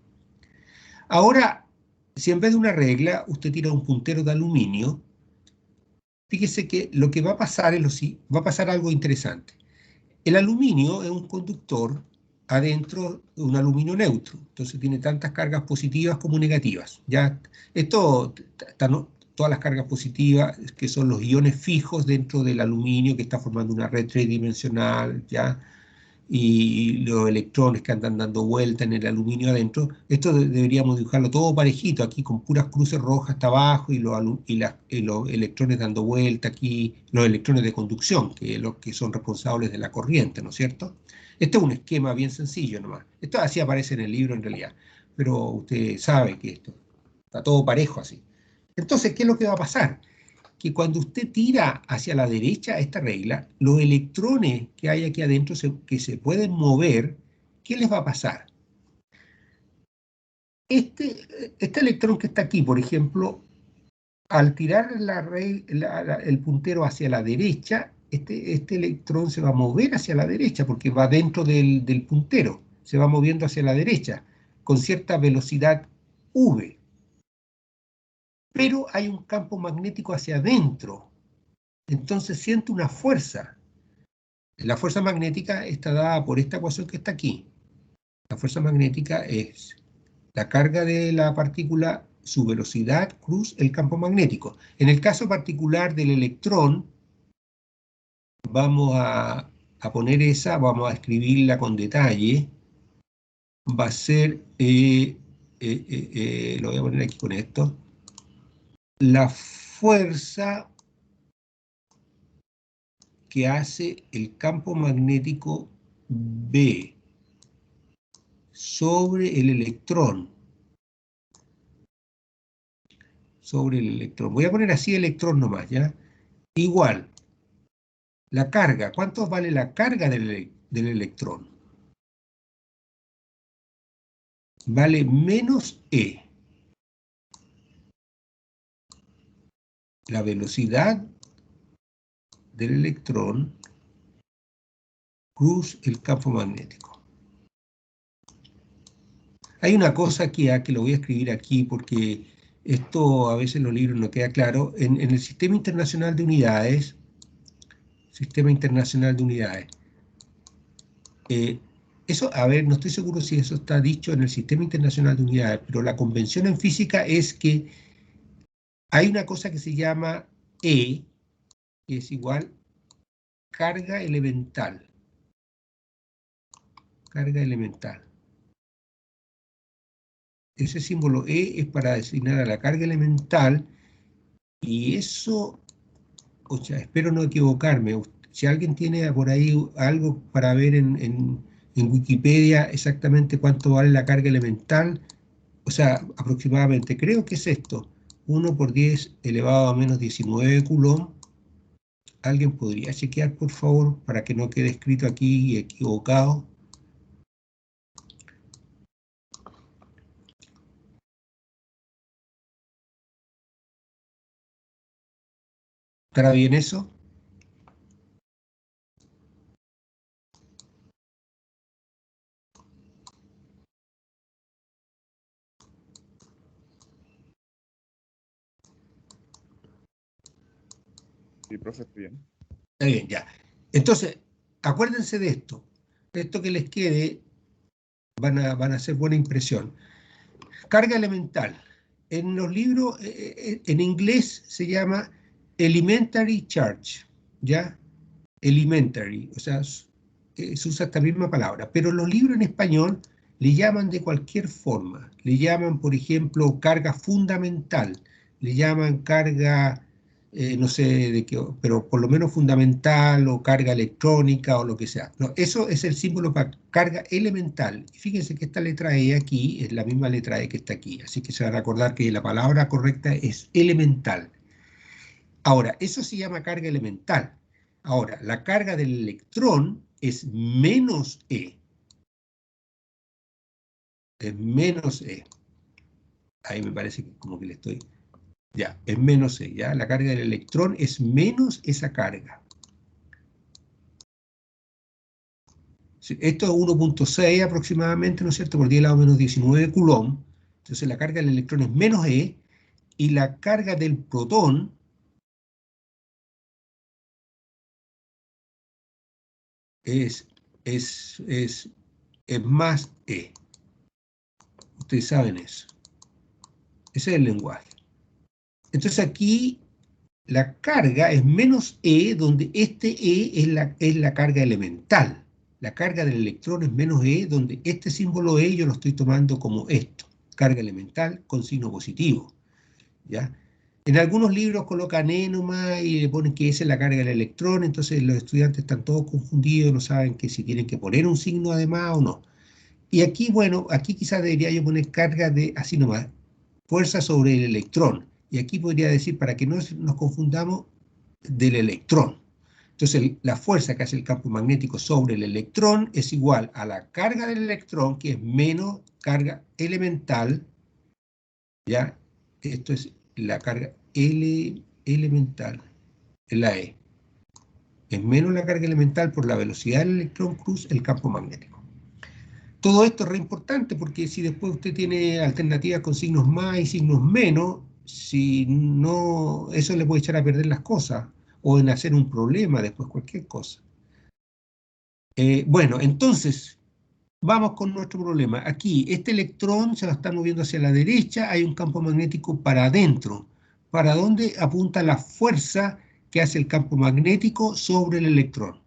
A: Ahora, si en vez de una regla, usted tira un puntero de aluminio, fíjese que lo que va a pasar va a pasar algo interesante. El aluminio es un conductor adentro de un aluminio neutro, entonces tiene tantas cargas positivas como negativas. Ya, todas las cargas positivas, que son los iones fijos dentro del aluminio, que está formando una red tridimensional, ¿ya? Y los electrones que andan dando vuelta en el aluminio adentro, esto deberíamos dibujarlo todo parejito, aquí con puras cruces rojas hasta abajo y los electrones dando vuelta aquí, los electrones de conducción, que los que son responsables de la corriente, ¿no es cierto? Este es un esquema bien sencillo nomás. Esto así aparece en el libro en realidad, pero usted sabe que esto está todo parejo así. Entonces, ¿qué es lo que va a pasar? Que cuando usted tira hacia la derecha esta regla, los electrones que hay aquí adentro que se pueden mover, ¿qué les va a pasar? Este electrón que está aquí, por ejemplo, al tirar el puntero hacia la derecha, este electrón se va a mover hacia la derecha porque va dentro del puntero, se va moviendo hacia la derecha con cierta velocidad v. Pero hay un campo magnético hacia adentro, entonces siente una fuerza. La fuerza magnética está dada por esta ecuación que está aquí. La fuerza magnética es la carga de la partícula, su velocidad, cruz el campo magnético. En el caso particular del electrón, vamos a poner vamos a escribirla con detalle. Va a ser, lo voy a poner aquí con esto, la fuerza que hace el campo magnético B sobre el electrón. Voy a poner así electrón nomás, ¿ya? Igual, la carga. ¿Cuánto vale la carga del electrón? Vale menos E. La velocidad del electrón cruz el campo magnético. Hay una cosa que lo voy a escribir aquí porque esto a veces en los libros no queda claro. En el Sistema Internacional de Unidades, eso, a ver, no estoy seguro si eso está dicho en el Sistema Internacional de Unidades, pero la convención en física es que hay una cosa que se llama E, que es igual carga elemental. Carga elemental. Ese símbolo E es para designar a la carga elemental y eso, o sea, espero no equivocarme. Si alguien tiene por ahí algo para ver en Wikipedia exactamente cuánto vale la carga elemental, o sea, aproximadamente, creo que es esto, 1 por 10 elevado a menos 19 coulomb. ¿Alguien podría chequear, por favor, para que no quede escrito aquí equivocado? ¿Estará bien eso?
B: Sí, profe, bien.
A: Está bien, ya. Entonces, acuérdense de esto. Esto que les quede van a hacer buena impresión. Carga elemental. En los libros, en inglés se llama elementary charge, ¿ya? Elementary, o sea, se usa esta misma palabra, pero los libros en español le llaman de cualquier forma. Le llaman, por ejemplo, carga fundamental, le llaman carga, no sé de qué, pero por lo menos fundamental o carga electrónica o lo que sea. No, eso es el símbolo para carga elemental. Y fíjense que esta letra E aquí es la misma letra E que está aquí, así que se van a acordar que la palabra correcta es elemental. Ahora, eso se llama carga elemental. Ahora, la carga del electrón es menos E. Es menos E. Ahí me parece que como que le estoy... Ya, es menos E, ya. La carga del electrón es menos esa carga. Sí, esto es 1.6 aproximadamente, ¿no es cierto? Por 10 a la menos 19 Coulomb. Entonces la carga del electrón es menos E y la carga del protón es, es, es, es más E. Ustedes saben eso. Ese es el lenguaje. Entonces aquí la carga es menos E, donde este E es la carga elemental. La carga del electrón es menos E, donde este símbolo E yo lo estoy tomando como esto, carga elemental con signo positivo, ¿ya? En algunos libros colocan E nomás y le ponen que esa es la carga del electrón, entonces los estudiantes están todos confundidos, no saben que si tienen que poner un signo además o no. Y aquí, bueno, aquí quizás debería yo poner carga de, así nomás, fuerza sobre el electrón. Y aquí podría decir, para que no nos confundamos, del electrón. Entonces, la fuerza que hace el campo magnético sobre el electrón es igual a la carga del electrón, que es menos carga elemental, ¿ya? Esto es la carga elemental, es la E. Es menos la carga elemental por la velocidad del electrón cruz el campo magnético. Todo esto es re importante porque si después usted tiene alternativas con signos más y signos menos, si no, eso le puede echar a perder las cosas o en hacer un problema después cualquier cosa. Bueno, entonces, vamos con nuestro problema. Aquí, este electrón se va a estar moviendo hacia la derecha, hay un campo magnético para adentro. ¿Para dónde apunta la fuerza que hace el campo magnético sobre el electrón?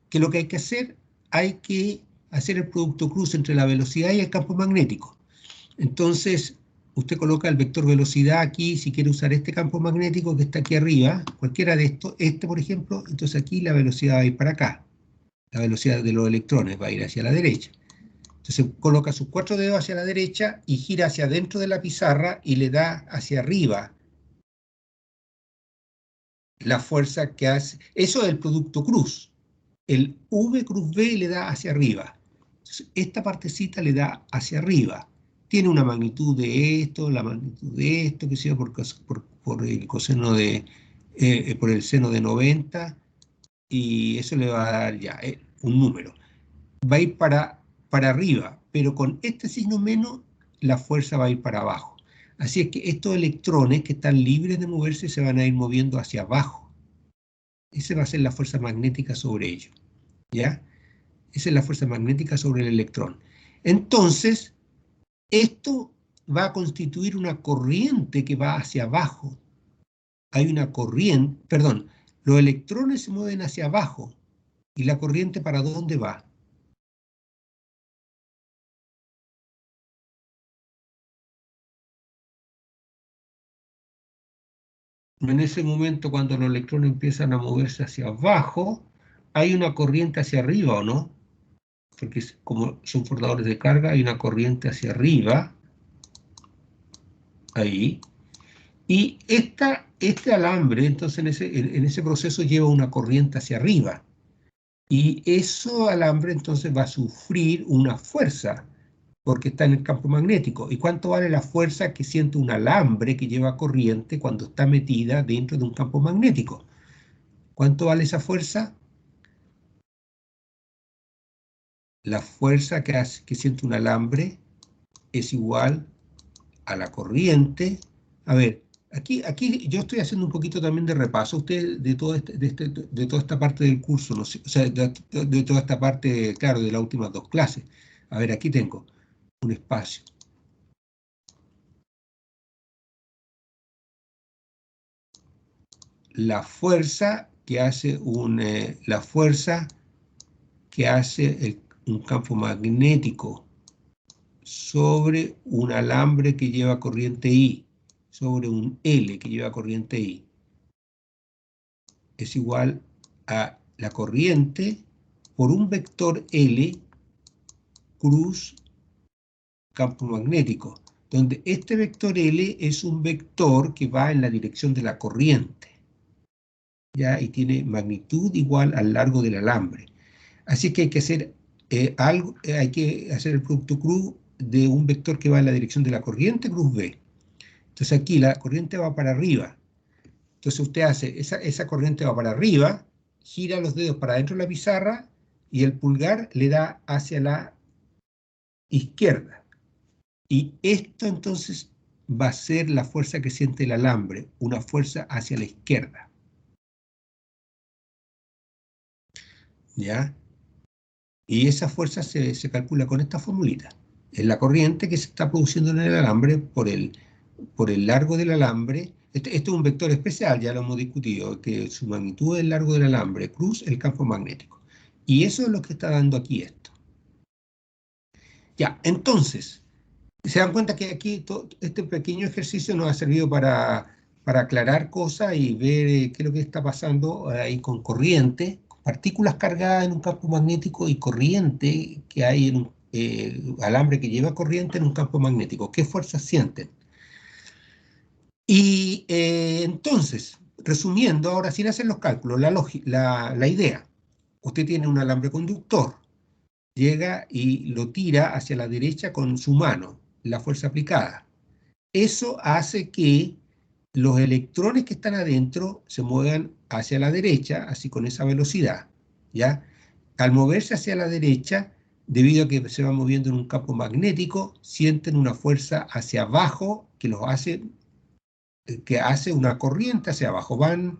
A: ¿Qué es lo que hay que hacer? Hay que hacer el producto cruz entre la velocidad y el campo magnético. Entonces, usted coloca el vector velocidad aquí, si quiere usar este campo magnético que está aquí arriba, cualquiera de estos, este por ejemplo, entonces aquí la velocidad va a ir para acá. La velocidad de los electrones va a ir hacia la derecha. Entonces coloca sus 4 dedos hacia la derecha y gira hacia adentro de la pizarra y le da hacia arriba la fuerza que hace. Eso es el producto cruz. El V cruz B le da hacia arriba. Entonces, esta partecita le da hacia arriba. Tiene una magnitud de esto, la magnitud de esto, que sea por el coseno de, por el seno de 90, y eso le va a dar ya un número. Va a ir para arriba, pero con este signo menos, la fuerza va a ir para abajo. Así es que estos electrones que están libres de moverse se van a ir moviendo hacia abajo. Esa va a ser la fuerza magnética sobre ellos, ¿ya? Esa es la fuerza magnética sobre el electrón. Entonces, esto va a constituir una corriente que va hacia abajo. Hay una corriente, perdón, los electrones se mueven hacia abajo. ¿Y la corriente para dónde va? En ese momento, cuando los electrones empiezan a moverse hacia abajo, hay una corriente hacia arriba, ¿o no? Porque como son portadores de carga, hay una corriente hacia arriba, ahí. Y este alambre, entonces, en ese proceso lleva una corriente hacia arriba. Y ese alambre, entonces, va a sufrir una fuerza, porque está en el campo magnético. ¿Y cuánto vale la fuerza que siente un alambre que lleva corriente cuando está metida dentro de un campo magnético? ¿Cuánto vale esa fuerza? La fuerza que siente un alambre es igual a la corriente. A ver, aquí yo estoy haciendo un poquito también de repaso. Usted de toda esta parte del curso, no sé, o sea, de toda esta parte, claro, de las últimas 2 clases. A ver, aquí tengo un espacio. La fuerza que hace un campo magnético sobre un alambre que lleva corriente I, sobre un L que lleva corriente I, es igual a la corriente por un vector L cruz campo magnético, donde este vector L es un vector que va en la dirección de la corriente, ¿ya? Y tiene magnitud igual al largo del alambre. Así que hay que hacer hay que hacer el producto cruz de un vector que va en la dirección de la corriente, cruz B. Entonces aquí la corriente va para arriba. Entonces usted hace, esa corriente va para arriba, gira los dedos para adentro de la pizarra y el pulgar le da hacia la izquierda. Y esto entonces va a ser la fuerza que siente el alambre, una fuerza hacia la izquierda. ¿Ya? Y esa fuerza se calcula con esta formulita. Es la corriente que se está produciendo en el alambre por el largo del alambre. Este es un vector especial, ya lo hemos discutido, que su magnitud es el largo del alambre, cruz el campo magnético. Y eso es lo que está dando aquí esto. Ya, entonces, se dan cuenta que aquí este pequeño ejercicio nos ha servido para aclarar cosas y ver qué es lo que está pasando ahí con corriente, partículas cargadas en un campo magnético y corriente que hay en un alambre que lleva corriente en un campo magnético. ¿Qué fuerzas sienten? Y entonces, resumiendo, ahora sin hacer los cálculos, la idea, usted tiene un alambre conductor, llega y lo tira hacia la derecha con su mano, la fuerza aplicada. Eso hace que los electrones que están adentro se muevan hacia la derecha, así con esa velocidad, ¿ya? Al moverse hacia la derecha, debido a que se van moviendo en un campo magnético, sienten una fuerza hacia abajo que hace una corriente hacia abajo. Van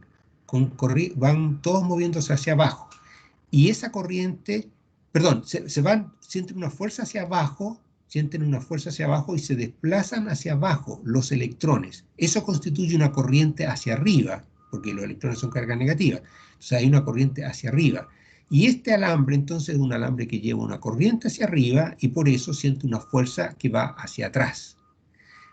A: todos moviéndose hacia abajo. Y esa corriente, perdón, sienten una fuerza hacia abajo, y se desplazan hacia abajo los electrones. Eso constituye una corriente hacia arriba, porque los electrones son carga negativa. Entonces hay una corriente hacia arriba. Y este alambre, entonces, es un alambre que lleva una corriente hacia arriba y por eso siente una fuerza que va hacia atrás.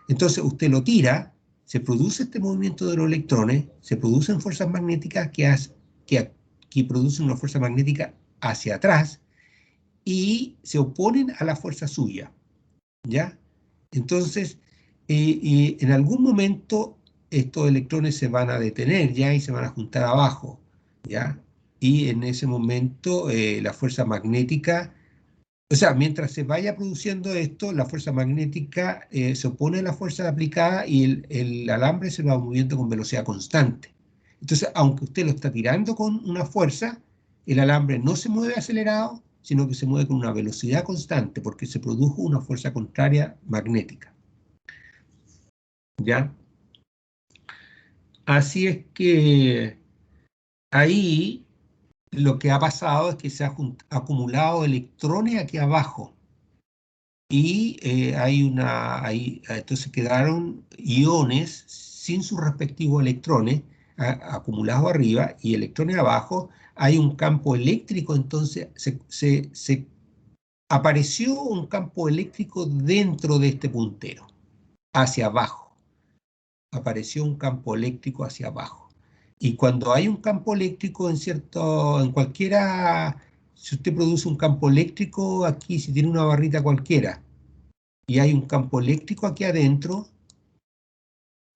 A: Entonces usted lo tira, se produce este movimiento de los electrones, se producen fuerzas magnéticas que producen una fuerza magnética hacia atrás y se oponen a la fuerza suya, ¿ya? Entonces, en algún momento estos electrones se van a detener ya y se van a juntar abajo, ¿ya? Y en ese momento la fuerza magnética, o sea, mientras se vaya produciendo esto, la fuerza magnética se opone a la fuerza aplicada y el alambre se va moviendo con velocidad constante. Entonces, aunque usted lo está tirando con una fuerza, el alambre no se mueve acelerado, sino que se mueve con una velocidad constante porque se produjo una fuerza contraria magnética. ¿Ya? Así es que ahí lo que ha pasado es que se han acumulado electrones aquí abajo. Y entonces quedaron iones sin sus respectivos electrones acumulados arriba y electrones abajo. Hay un campo eléctrico, entonces apareció un campo eléctrico dentro de este puntero, hacia abajo. Apareció un campo eléctrico hacia abajo. Y cuando hay un campo eléctrico en cualquiera, si usted produce un campo eléctrico aquí, si tiene una barrita cualquiera, y hay un campo eléctrico aquí adentro,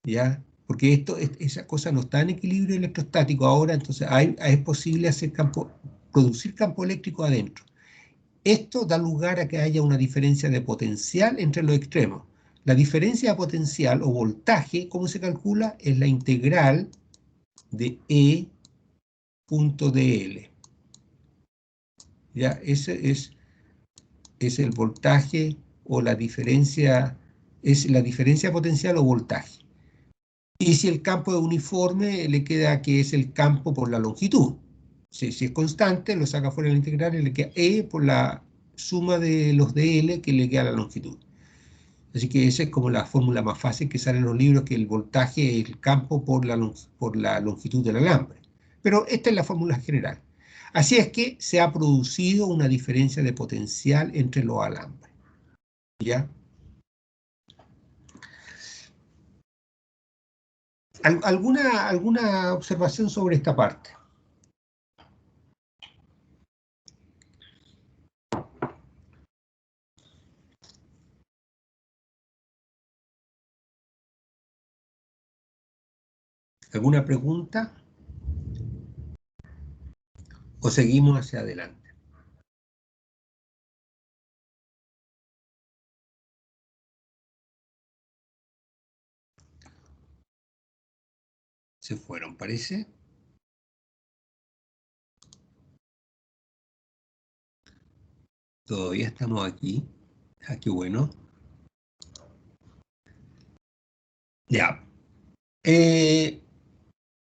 A: ¿ya? Porque esa cosa no está en equilibrio electrostático ahora, entonces es posible producir campo eléctrico adentro. Esto da lugar a que haya una diferencia de potencial entre los extremos. La diferencia de potencial o voltaje, ¿cómo se calcula? Es la integral de E punto dl. ¿Ya? Ese es el voltaje o es la diferencia de potencial o voltaje. Y si el campo es uniforme, le queda que es el campo por la longitud. Si es constante, lo saca fuera de la integral y le queda E por la suma de los dl que le queda la longitud. Así que esa es como la fórmula más fácil que sale en los libros, que el voltaje es el campo por la longitud del alambre. Pero esta es la fórmula general. Así es que se ha producido una diferencia de potencial entre los alambres. ¿Ya? ¿Alguna observación sobre esta parte? ¿Alguna pregunta? ¿O seguimos hacia adelante? se fueron, parece. Todavía estamos aquí. Ah, qué bueno. Ya.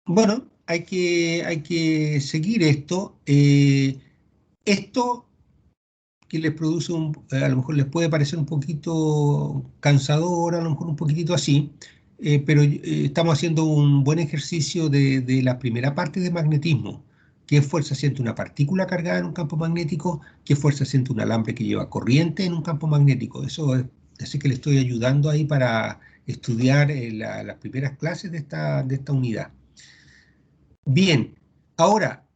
A: Bueno, hay que seguir esto. Esto que les produce a lo mejor les puede parecer un poquito cansador, a lo mejor un poquitito así, pero estamos haciendo un buen ejercicio de la primera parte de magnetismo. ¿Qué fuerza siente una partícula cargada en un campo magnético? ¿Qué fuerza siente un alambre que lleva corriente en un campo magnético? Así que le estoy ayudando ahí para estudiar las primeras clases de esta unidad. Bien, ahora,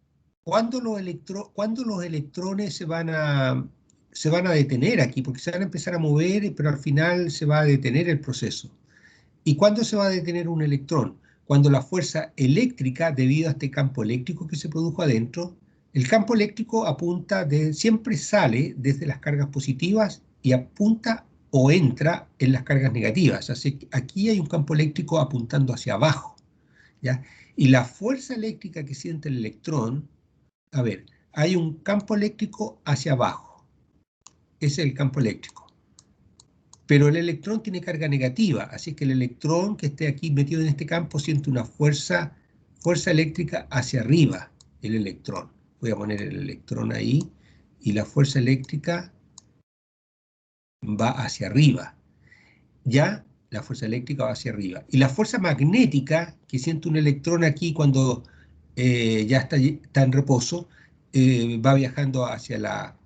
A: ¿cuándo los electrones se van a detener aquí? Porque se van a empezar a mover, pero al final se va a detener el proceso. ¿Y cuándo se va a detener un electrón? Cuando la fuerza eléctrica, debido a este campo eléctrico que se produjo adentro, el campo eléctrico siempre sale desde las cargas positivas y apunta o entra en las cargas negativas. Así que aquí hay un campo eléctrico apuntando hacia abajo, ¿ya? Y la fuerza eléctrica que siente el electrón, a ver, hay un campo eléctrico hacia abajo, ese es el campo eléctrico. Pero el electrón tiene carga negativa, así que el electrón que esté aquí metido en este campo siente una fuerza eléctrica hacia arriba, el electrón. Voy a poner el electrón ahí, y la fuerza eléctrica va hacia arriba. Ya la fuerza eléctrica va hacia arriba. Y la fuerza magnética que siente un electrón aquí cuando ya está en reposo, va viajando hacia la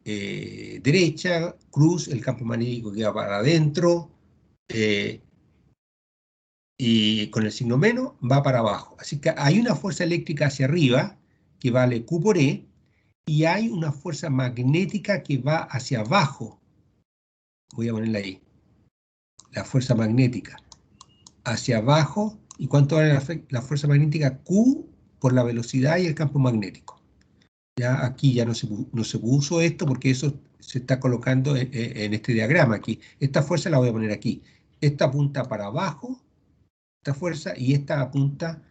A: derecha, cruz, el campo magnético que va para adentro, eh, y con el signo menos va para abajo. Así que hay una fuerza eléctrica hacia arriba que vale Q por E, y hay una fuerza magnética que va hacia abajo. Voy a ponerla ahí. La fuerza magnética hacia abajo. ¿Y cuánto vale la fuerza magnética? Q por la velocidad y el campo magnético. Ya aquí ya no se puso esto porque eso se está colocando en este diagrama aquí. Esta fuerza la voy a poner aquí. Esta apunta para abajo, esta fuerza, y esta apunta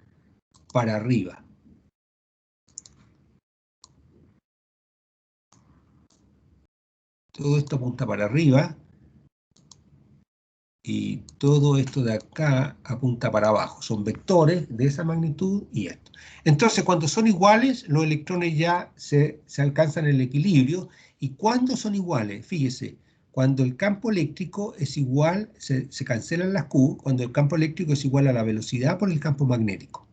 A: para arriba. Todo esto apunta para arriba y todo esto de acá apunta para abajo. Son vectores de esa magnitud y esto. Entonces, cuando son iguales, los electrones ya se alcanzan el equilibrio. ¿Y cuándo son iguales? Fíjese, cuando el campo eléctrico es igual, se cancelan las Q, cuando el campo eléctrico es igual a la velocidad por el campo magnético.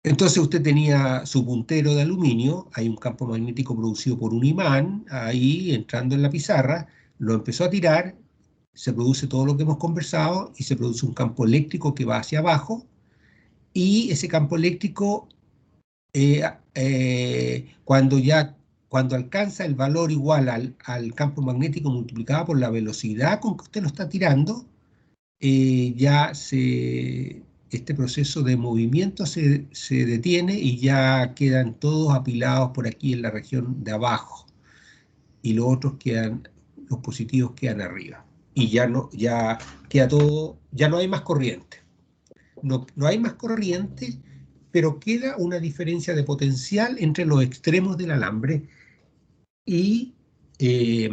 A: Entonces usted tenía su puntero de aluminio, hay un campo magnético producido por un imán, ahí entrando en la pizarra, lo empezó a tirar, se produce todo lo que hemos conversado y se produce un campo eléctrico que va hacia abajo, y ese campo eléctrico, eh, cuando alcanza el valor igual al campo magnético multiplicado por la velocidad con que usted lo está tirando, este proceso de movimiento se detiene y ya quedan todos apilados por aquí en la región de abajo, y los positivos quedan arriba. Y ya queda todo, ya no hay más corriente. No hay más corriente, pero queda una diferencia de potencial entre los extremos del alambre, y eh,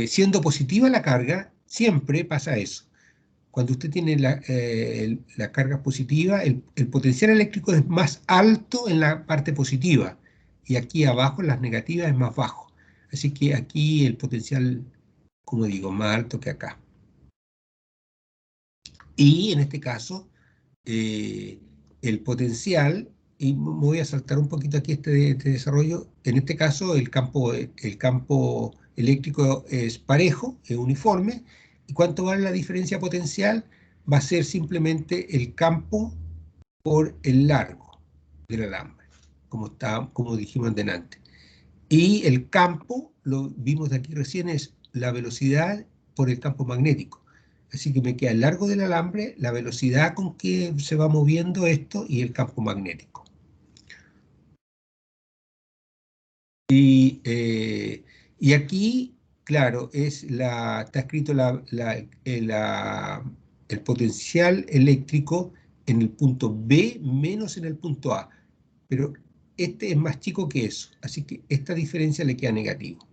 A: siendo positiva la carga, siempre pasa eso. Cuando usted tiene la carga positiva, el potencial eléctrico es más alto en la parte positiva, y aquí abajo en las negativas es más bajo. Así que aquí el potencial, como digo, más alto que acá. Y en este caso, eh, el potencial, y me voy a saltar un poquito aquí este desarrollo, en este caso el campo eléctrico es parejo, es uniforme, y cuánto vale la diferencia potencial va a ser simplemente el campo por el largo del alambre, como dijimos antes. Y el campo, lo vimos de aquí recién, es la velocidad por el campo magnético. Así que me queda el largo del alambre, la velocidad con que se va moviendo esto y el campo magnético. Y aquí, claro, está escrito el potencial eléctrico en el punto B menos en el punto A. Pero este es más chico que eso, así que esta diferencia le queda negativo.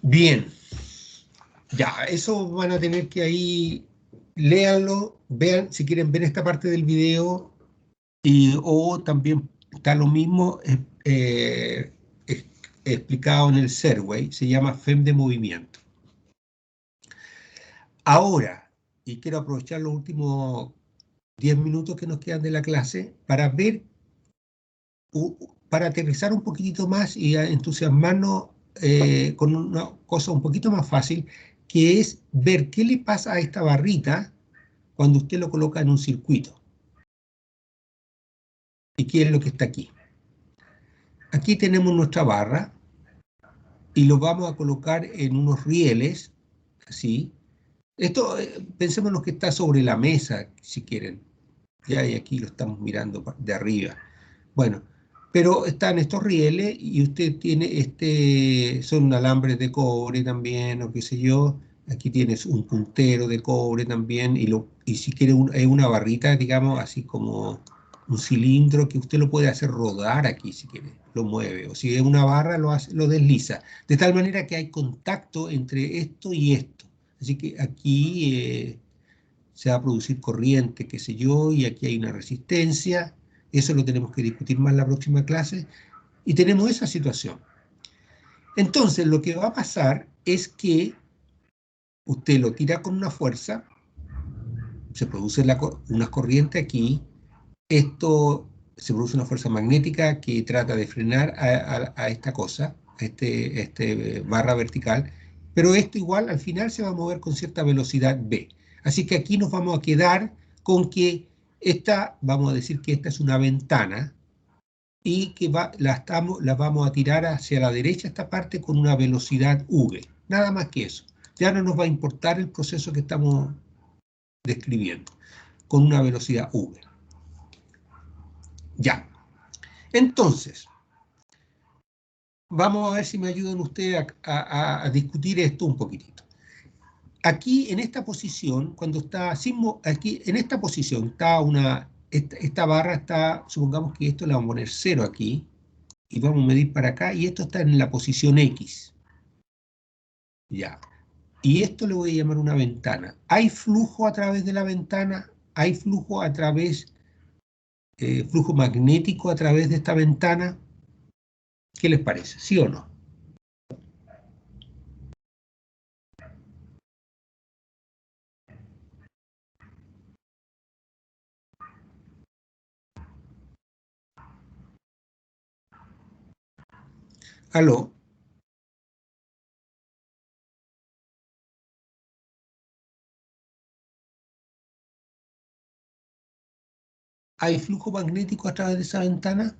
A: Bien, ya, eso van a tener que ahí, léanlo, vean, si quieren ver esta parte del video, o también está lo mismo es- explicado en el Serway, se llama FEM de movimiento. Ahora, y quiero aprovechar los últimos 10 minutos que nos quedan de la clase para ver, para aterrizar un poquitito más y a entusiasmarnos con una cosa un poquito más fácil, que es ver qué le pasa a esta barrita cuando usted lo coloca en un circuito. ¿Y qué es lo que está aquí? Aquí tenemos nuestra barra y lo vamos a colocar en unos rieles, así. Esto, pensémonos que está sobre la mesa, si quieren. Ya, y aquí lo estamos mirando de arriba. Bueno, pero están estos rieles y usted tiene son alambres de cobre también, o qué sé yo. Aquí tienes un puntero de cobre también, y si quiere es una barrita, digamos, así como un cilindro que usted lo puede hacer rodar aquí si quiere, lo mueve, o si es una barra lo desliza, de tal manera que hay contacto entre esto y esto. Así que aquí se va a producir corriente, qué sé yo, y aquí hay una resistencia. Eso lo tenemos que discutir más en la próxima clase. Y tenemos esa situación. Entonces, lo que va a pasar es que usted lo tira con una fuerza, se produce una corriente aquí, esto se produce una fuerza magnética que trata de frenar a esta cosa, a este barra vertical, pero esto igual al final se va a mover con cierta velocidad v. Así que aquí nos vamos a quedar con que vamos a decir que esta es una ventana y que la vamos a tirar hacia la derecha esta parte con una velocidad v. Nada más que eso. Ya no nos va a importar el proceso que estamos describiendo, con una velocidad v. Ya. Entonces, vamos a ver si me ayudan ustedes a discutir esto un poquitito. Aquí, en esta posición, cuando está, aquí, en esta posición está esta barra está, supongamos que esto le vamos a poner 0 aquí, y vamos a medir para acá, y esto está en la posición X. Ya. Y esto le voy a llamar una ventana. ¿Hay flujo a través de la ventana? ¿Hay flujo flujo magnético a través de esta ventana? ¿Qué les parece? ¿Sí o no? ¿Aló? ¿Hay flujo magnético a través de esa ventana?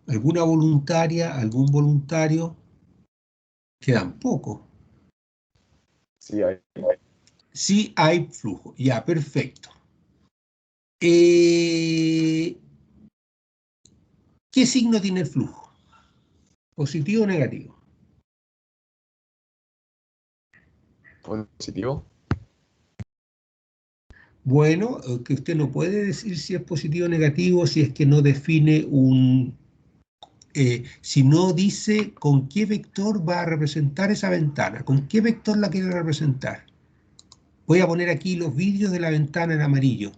A: ¿Alguna voluntaria, algún voluntario? Quedan pocos.
B: Sí, hay.
A: Sí hay flujo. Ya, perfecto. ¿Qué signo tiene el flujo? ¿Positivo o negativo?
B: Positivo.
A: Bueno, que usted no puede decir si es positivo o negativo si es que no define si no dice con qué vector va a representar esa ventana, con qué vector la quiere representar. Voy a poner aquí los vidrios de la ventana en amarillo.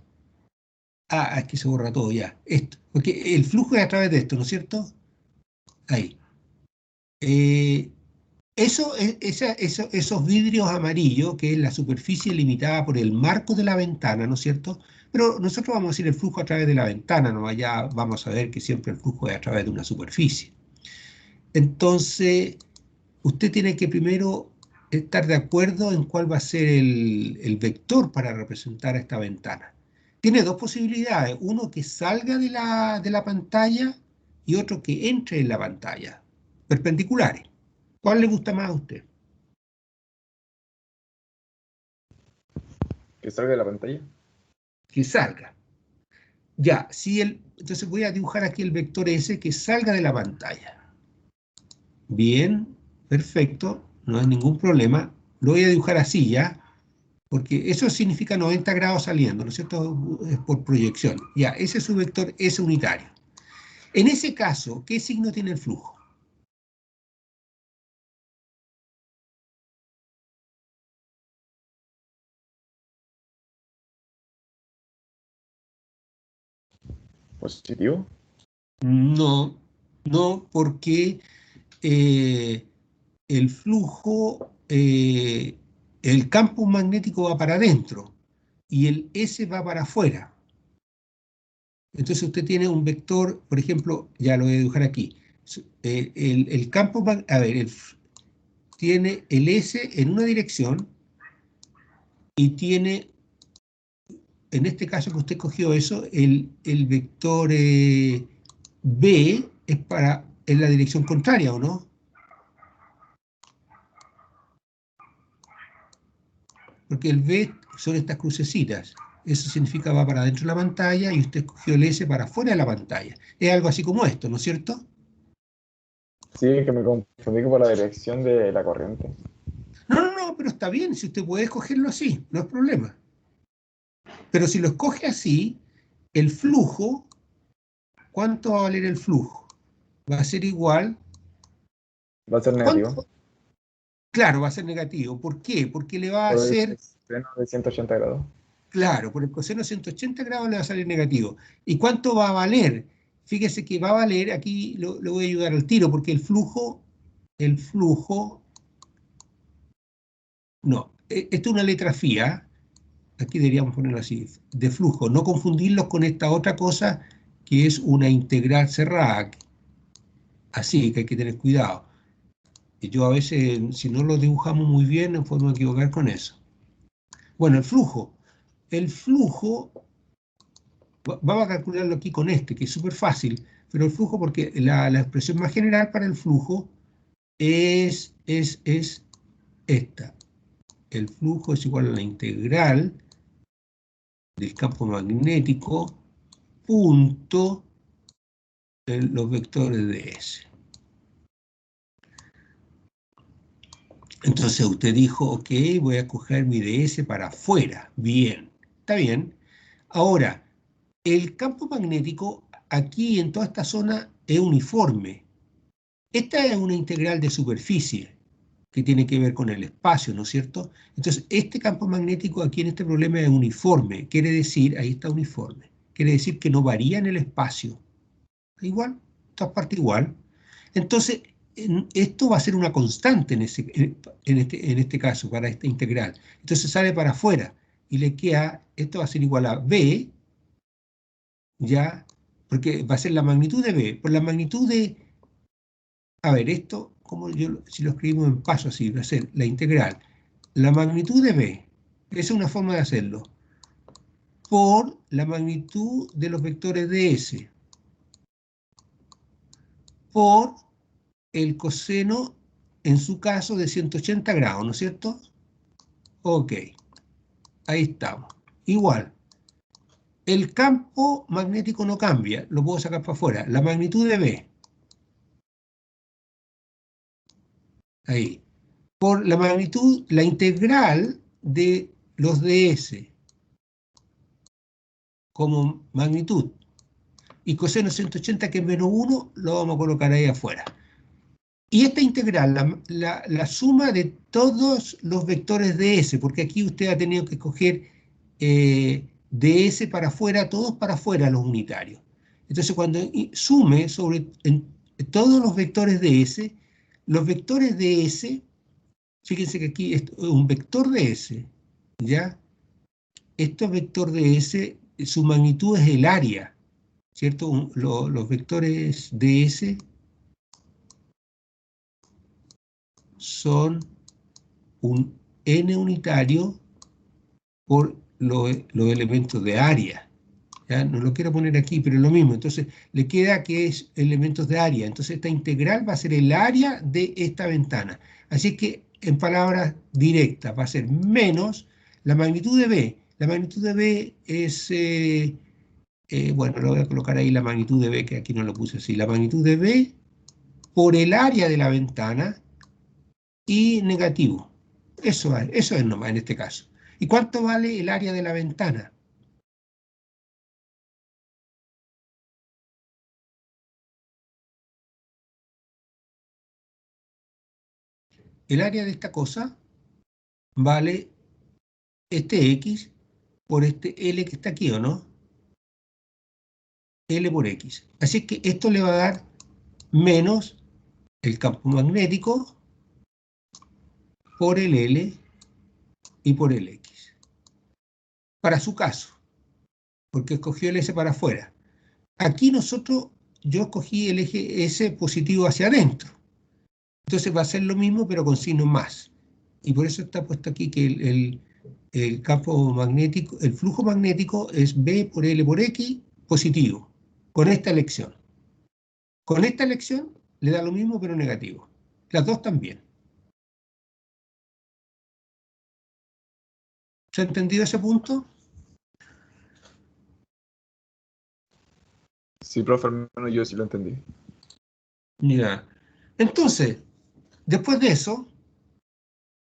A: Ah, es que se borra todo ya. Esto, porque el flujo es a través de esto, ¿no es cierto? Ahí. Eh, esos vidrios amarillos, que es la superficie limitada por el marco de la ventana, ¿no es cierto? Pero nosotros vamos a decir el flujo a través de la ventana, ¿no? Allá vamos a ver que siempre el flujo es a través de una superficie. Entonces, usted tiene que primero estar de acuerdo en cuál va a ser el vector para representar esta ventana. Tiene dos posibilidades, uno que salga de la pantalla y otro que entre en la pantalla, perpendiculares. ¿Cuál le gusta más a usted?
B: Que salga de la pantalla.
A: Que salga. Ya, entonces voy a dibujar aquí el vector S que salga de la pantalla. Bien, perfecto, no hay ningún problema. Lo voy a dibujar así ya, porque eso significa 90 grados saliendo, ¿no es cierto? Es por proyección. Ya, ese es su vector S unitario. En ese caso, ¿qué signo tiene el flujo?
B: ¿Positivo?
A: No, no, porque el flujo, el campo magnético va para adentro y el S va para afuera. Entonces usted tiene un vector, por ejemplo, ya lo voy a dibujar aquí. El campo, a ver, tiene el S en una dirección y tiene, en este caso que usted cogió eso, el vector B es en la dirección contraria, ¿o no? Porque el B son estas crucecitas. Eso significa va para adentro de la pantalla y usted escogió el S para afuera de la pantalla. Es algo así como esto, ¿no es cierto?
B: Sí, que me confundí por la dirección de la corriente.
A: No, no, no, pero está bien, si usted puede escogerlo así, no es problema. Pero si lo escoge así, el flujo, ¿cuánto va a valer el flujo? Va a ser igual.
B: Va a ser negativo.
A: ¿Cuánto? Claro, va a ser negativo. ¿Por qué? Porque le va a
B: Por el
A: hacer,
B: seno de 180 grados.
A: claro, por el coseno de 180 grados le va a salir negativo. ¿Y cuánto va a valer? Fíjese que va a valer, aquí lo voy a ayudar al tiro, porque el flujo, no, esto es una letra fía, aquí deberíamos ponerlo así, de flujo, no confundirlos con esta otra cosa que es una integral cerrada, así que hay que tener cuidado. Y yo a veces, si no lo dibujamos muy bien, nos podemos equivocar con eso. Bueno, el flujo, vamos a calcularlo aquí con este, que es súper fácil, pero el flujo, porque la expresión más general para el flujo es esta. El flujo es igual a la integral del campo magnético punto los vectores de S. Entonces usted dijo, ok, voy a coger mi DS para afuera. Bien, está bien. Ahora, el campo magnético aquí en toda esta zona es uniforme. Esta es una integral de superficie que tiene que ver con el espacio, ¿no es cierto? Entonces, este campo magnético aquí en este problema es uniforme. Quiere decir, ahí está uniforme. Quiere decir que no varía en el espacio. Igual, en todas partes igual. Entonces, esto va a ser una constante en este caso, para esta integral. Entonces sale para afuera y le queda, esto va a ser igual a B, ya, porque va a ser la magnitud de B, por la magnitud de, a ver, esto, como si lo escribimos en paso así, va a ser la integral, la magnitud de B, esa es una forma de hacerlo, por la magnitud de los vectores de S, por el coseno, en su caso, de 180 grados, ¿no es cierto? Ok, ahí estamos. Igual, el campo magnético no cambia, lo puedo sacar para afuera. La magnitud de B, ahí. Por la magnitud, la integral de los ds como magnitud. Y coseno 180, que es menos 1, lo vamos a colocar ahí afuera. Y esta integral, la suma de todos los vectores de S, porque aquí usted ha tenido que escoger de S para afuera, todos para afuera los unitarios. Entonces, cuando sume sobre todos los vectores de S, fíjense que aquí es un vector de S, ¿ya? Este vector de S, su magnitud es el área, ¿cierto? Los vectores de S son un n unitario por los elementos de área. ¿Ya? No lo quiero poner aquí, pero es lo mismo. Entonces, le queda que es elementos de área. Entonces, esta integral va a ser el área de esta ventana. Así que, en palabras directas, va a ser menos la magnitud de B. La magnitud de B es, bueno, lo voy a colocar ahí la magnitud de B, que aquí no lo puse así. La magnitud de B por el área de la ventana y negativo. Eso es nomás en este caso. ¿Y cuánto vale el área de la ventana? El área de esta cosa vale este X por este L que está aquí, ¿o no? L por X. Así que esto le va a dar menos el campo magnético por el L y por el X. Para su caso, porque escogió el S para afuera. Aquí yo escogí el eje S positivo hacia adentro. Entonces va a ser lo mismo, pero con signo más. Y por eso está puesto aquí que el campo magnético, el flujo magnético es B por L por X positivo, con esta elección. Con esta elección le da lo mismo, pero negativo. Las dos también. ¿Se ha entendido ese punto?
B: Sí, profe, al menos yo sí lo entendí.
A: Ya. Entonces, después de eso,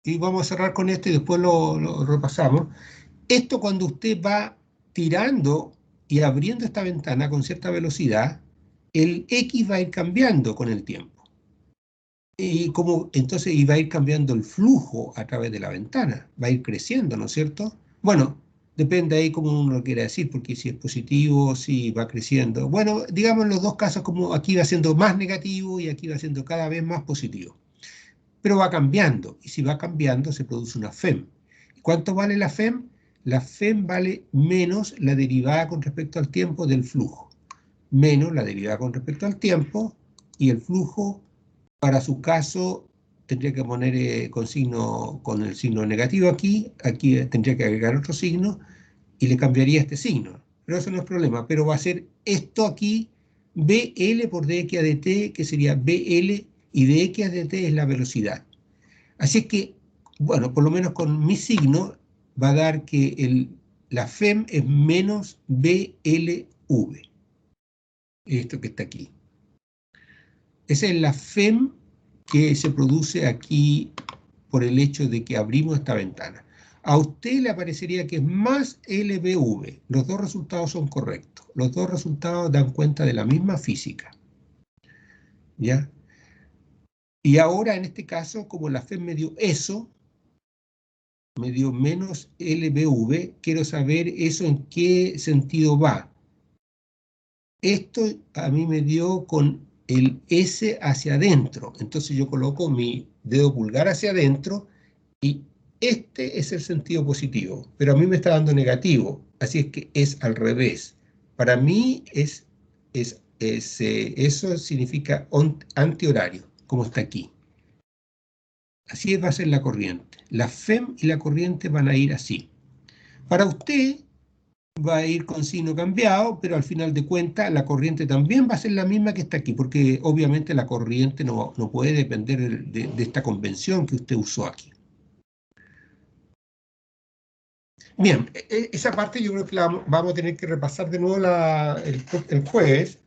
A: y vamos a cerrar con esto y después lo repasamos, esto cuando usted va tirando y abriendo esta ventana con cierta velocidad, el X va a ir cambiando con el tiempo. Entonces va a ir cambiando el flujo a través de la ventana, va a ir creciendo, ¿no es cierto? Bueno, depende ahí cómo uno lo quiera decir, porque si es positivo, si va creciendo. Bueno, digamos en los dos casos, como aquí va siendo más negativo y aquí va siendo cada vez más positivo. Pero va cambiando, y si va cambiando se produce una FEM. ¿Cuánto vale la FEM? La FEM vale menos la derivada con respecto al tiempo del flujo, menos la derivada con respecto al tiempo, y el flujo, para su caso, tendría que poner con el signo negativo aquí tendría que agregar otro signo, y le cambiaría este signo. Pero eso no es problema, pero va a ser esto aquí, BL por dx a dt, que sería BL, y dx a dt es la velocidad. Así es que, bueno, por lo menos con mi signo va a dar que la FEM es menos BLV, esto que está aquí. Esa es la FEM que se produce aquí por el hecho de que abrimos esta ventana. A usted le aparecería que es más LBV. Los dos resultados son correctos. Los dos resultados dan cuenta de la misma física. ¿Ya? Y ahora, en este caso, como la FEM me dio eso, me dio menos LBV, quiero saber eso en qué sentido va. Esto a mí me dio con el S hacia adentro, entonces yo coloco mi dedo pulgar hacia adentro y este es el sentido positivo, pero a mí me está dando negativo, así es que es al revés. Para mí eso significa antihorario, como está aquí. Así va a ser la corriente. La FEM y la corriente van a ir así. Para usted va a ir con signo cambiado, pero al final de cuentas la corriente también va a ser la misma que está aquí, porque obviamente la corriente no puede depender de esta convención que usted usó aquí. Bien, esa parte yo creo que la vamos a tener que repasar de nuevo el jueves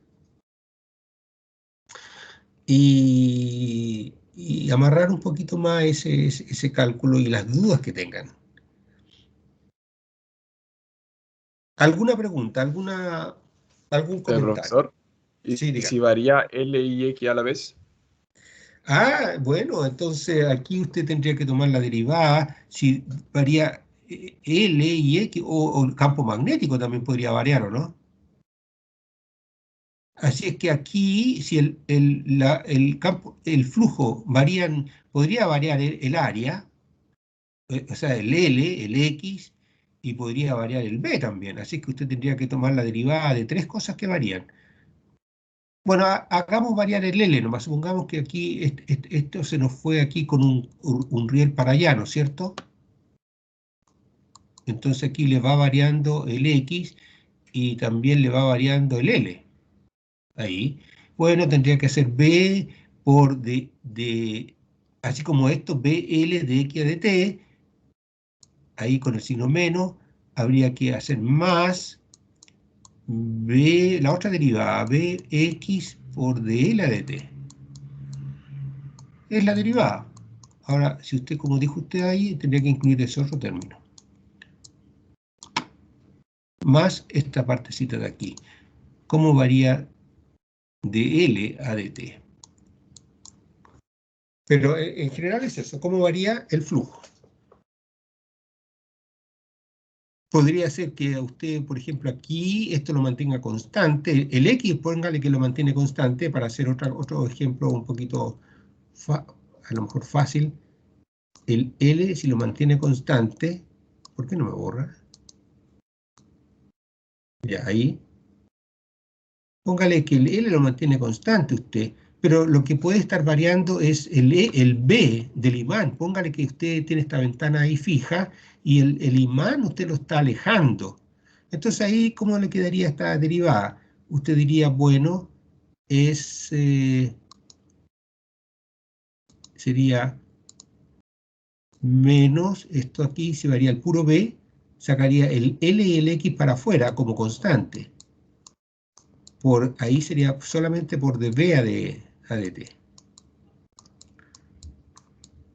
A: y amarrar un poquito más ese cálculo y las dudas que tengan. ¿Alguna pregunta? ¿Algún comentario?
B: Profesor,
A: Sí,
B: ¿y si
A: dígame.
B: varía L y X a la vez?
A: Bueno, entonces aquí usted tendría que tomar la derivada, si varía L y X, o el campo magnético también podría variar, ¿o no? Así es que aquí, si el flujo podría variar el área, o sea, el L, el X, y podría variar el B también. Así que usted tendría que tomar la derivada de tres cosas que varían. Bueno, hagamos variar el L nomás. Supongamos que aquí esto se nos fue aquí con un riel para allá, ¿no es cierto? Entonces aquí le va variando el X y también le va variando el L. Ahí. Bueno, tendría que ser B por así como esto, BL de X a de T, ahí con el signo menos, habría que hacer más B, la otra derivada, BX por DL a dt. es la derivada. Ahora, si usted, como dijo usted ahí, tendría que incluir ese otro término. Más esta partecita de aquí. ¿Cómo varía de L a dt? Pero en general es eso, ¿cómo varía el flujo? Podría ser que a usted, por ejemplo, aquí esto lo mantenga constante. El X, póngale que lo mantiene constante para hacer otro ejemplo un poquito, a lo mejor fácil. El L, si lo mantiene constante, ¿por qué no me borra? Ya, ahí. Póngale que el L lo mantiene constante usted, pero lo que puede estar variando es el B del imán. Póngale que usted tiene esta ventana ahí fija y el imán usted lo está alejando. Entonces ahí, ¿cómo le quedaría esta derivada? Usted diría, bueno, sería menos, esto aquí se varía el puro B, sacaría el L y el X para afuera como constante. Ahí sería solamente por de B a dt.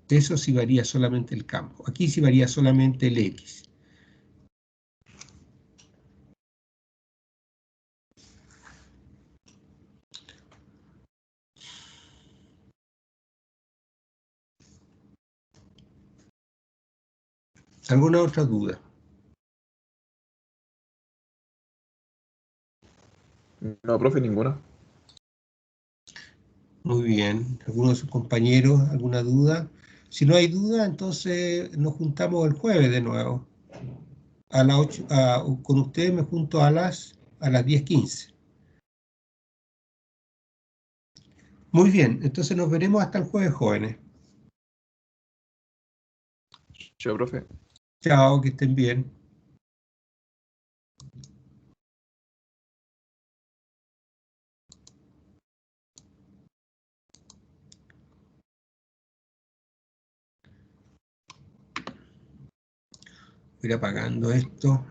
A: Eso sí varía solamente el campo. Aquí sí varía solamente el X. ¿Alguna otra duda?
B: No, profe, ninguna.
A: Muy bien. ¿Alguno de sus compañeros? ¿Alguna duda? Si no hay duda, entonces nos juntamos el jueves de nuevo. A las 8, con ustedes me junto a las 10:15. Muy bien, entonces nos veremos hasta el jueves, jóvenes.
B: Chao, profe.
A: Chao, que estén bien. Voy a ir apagando esto.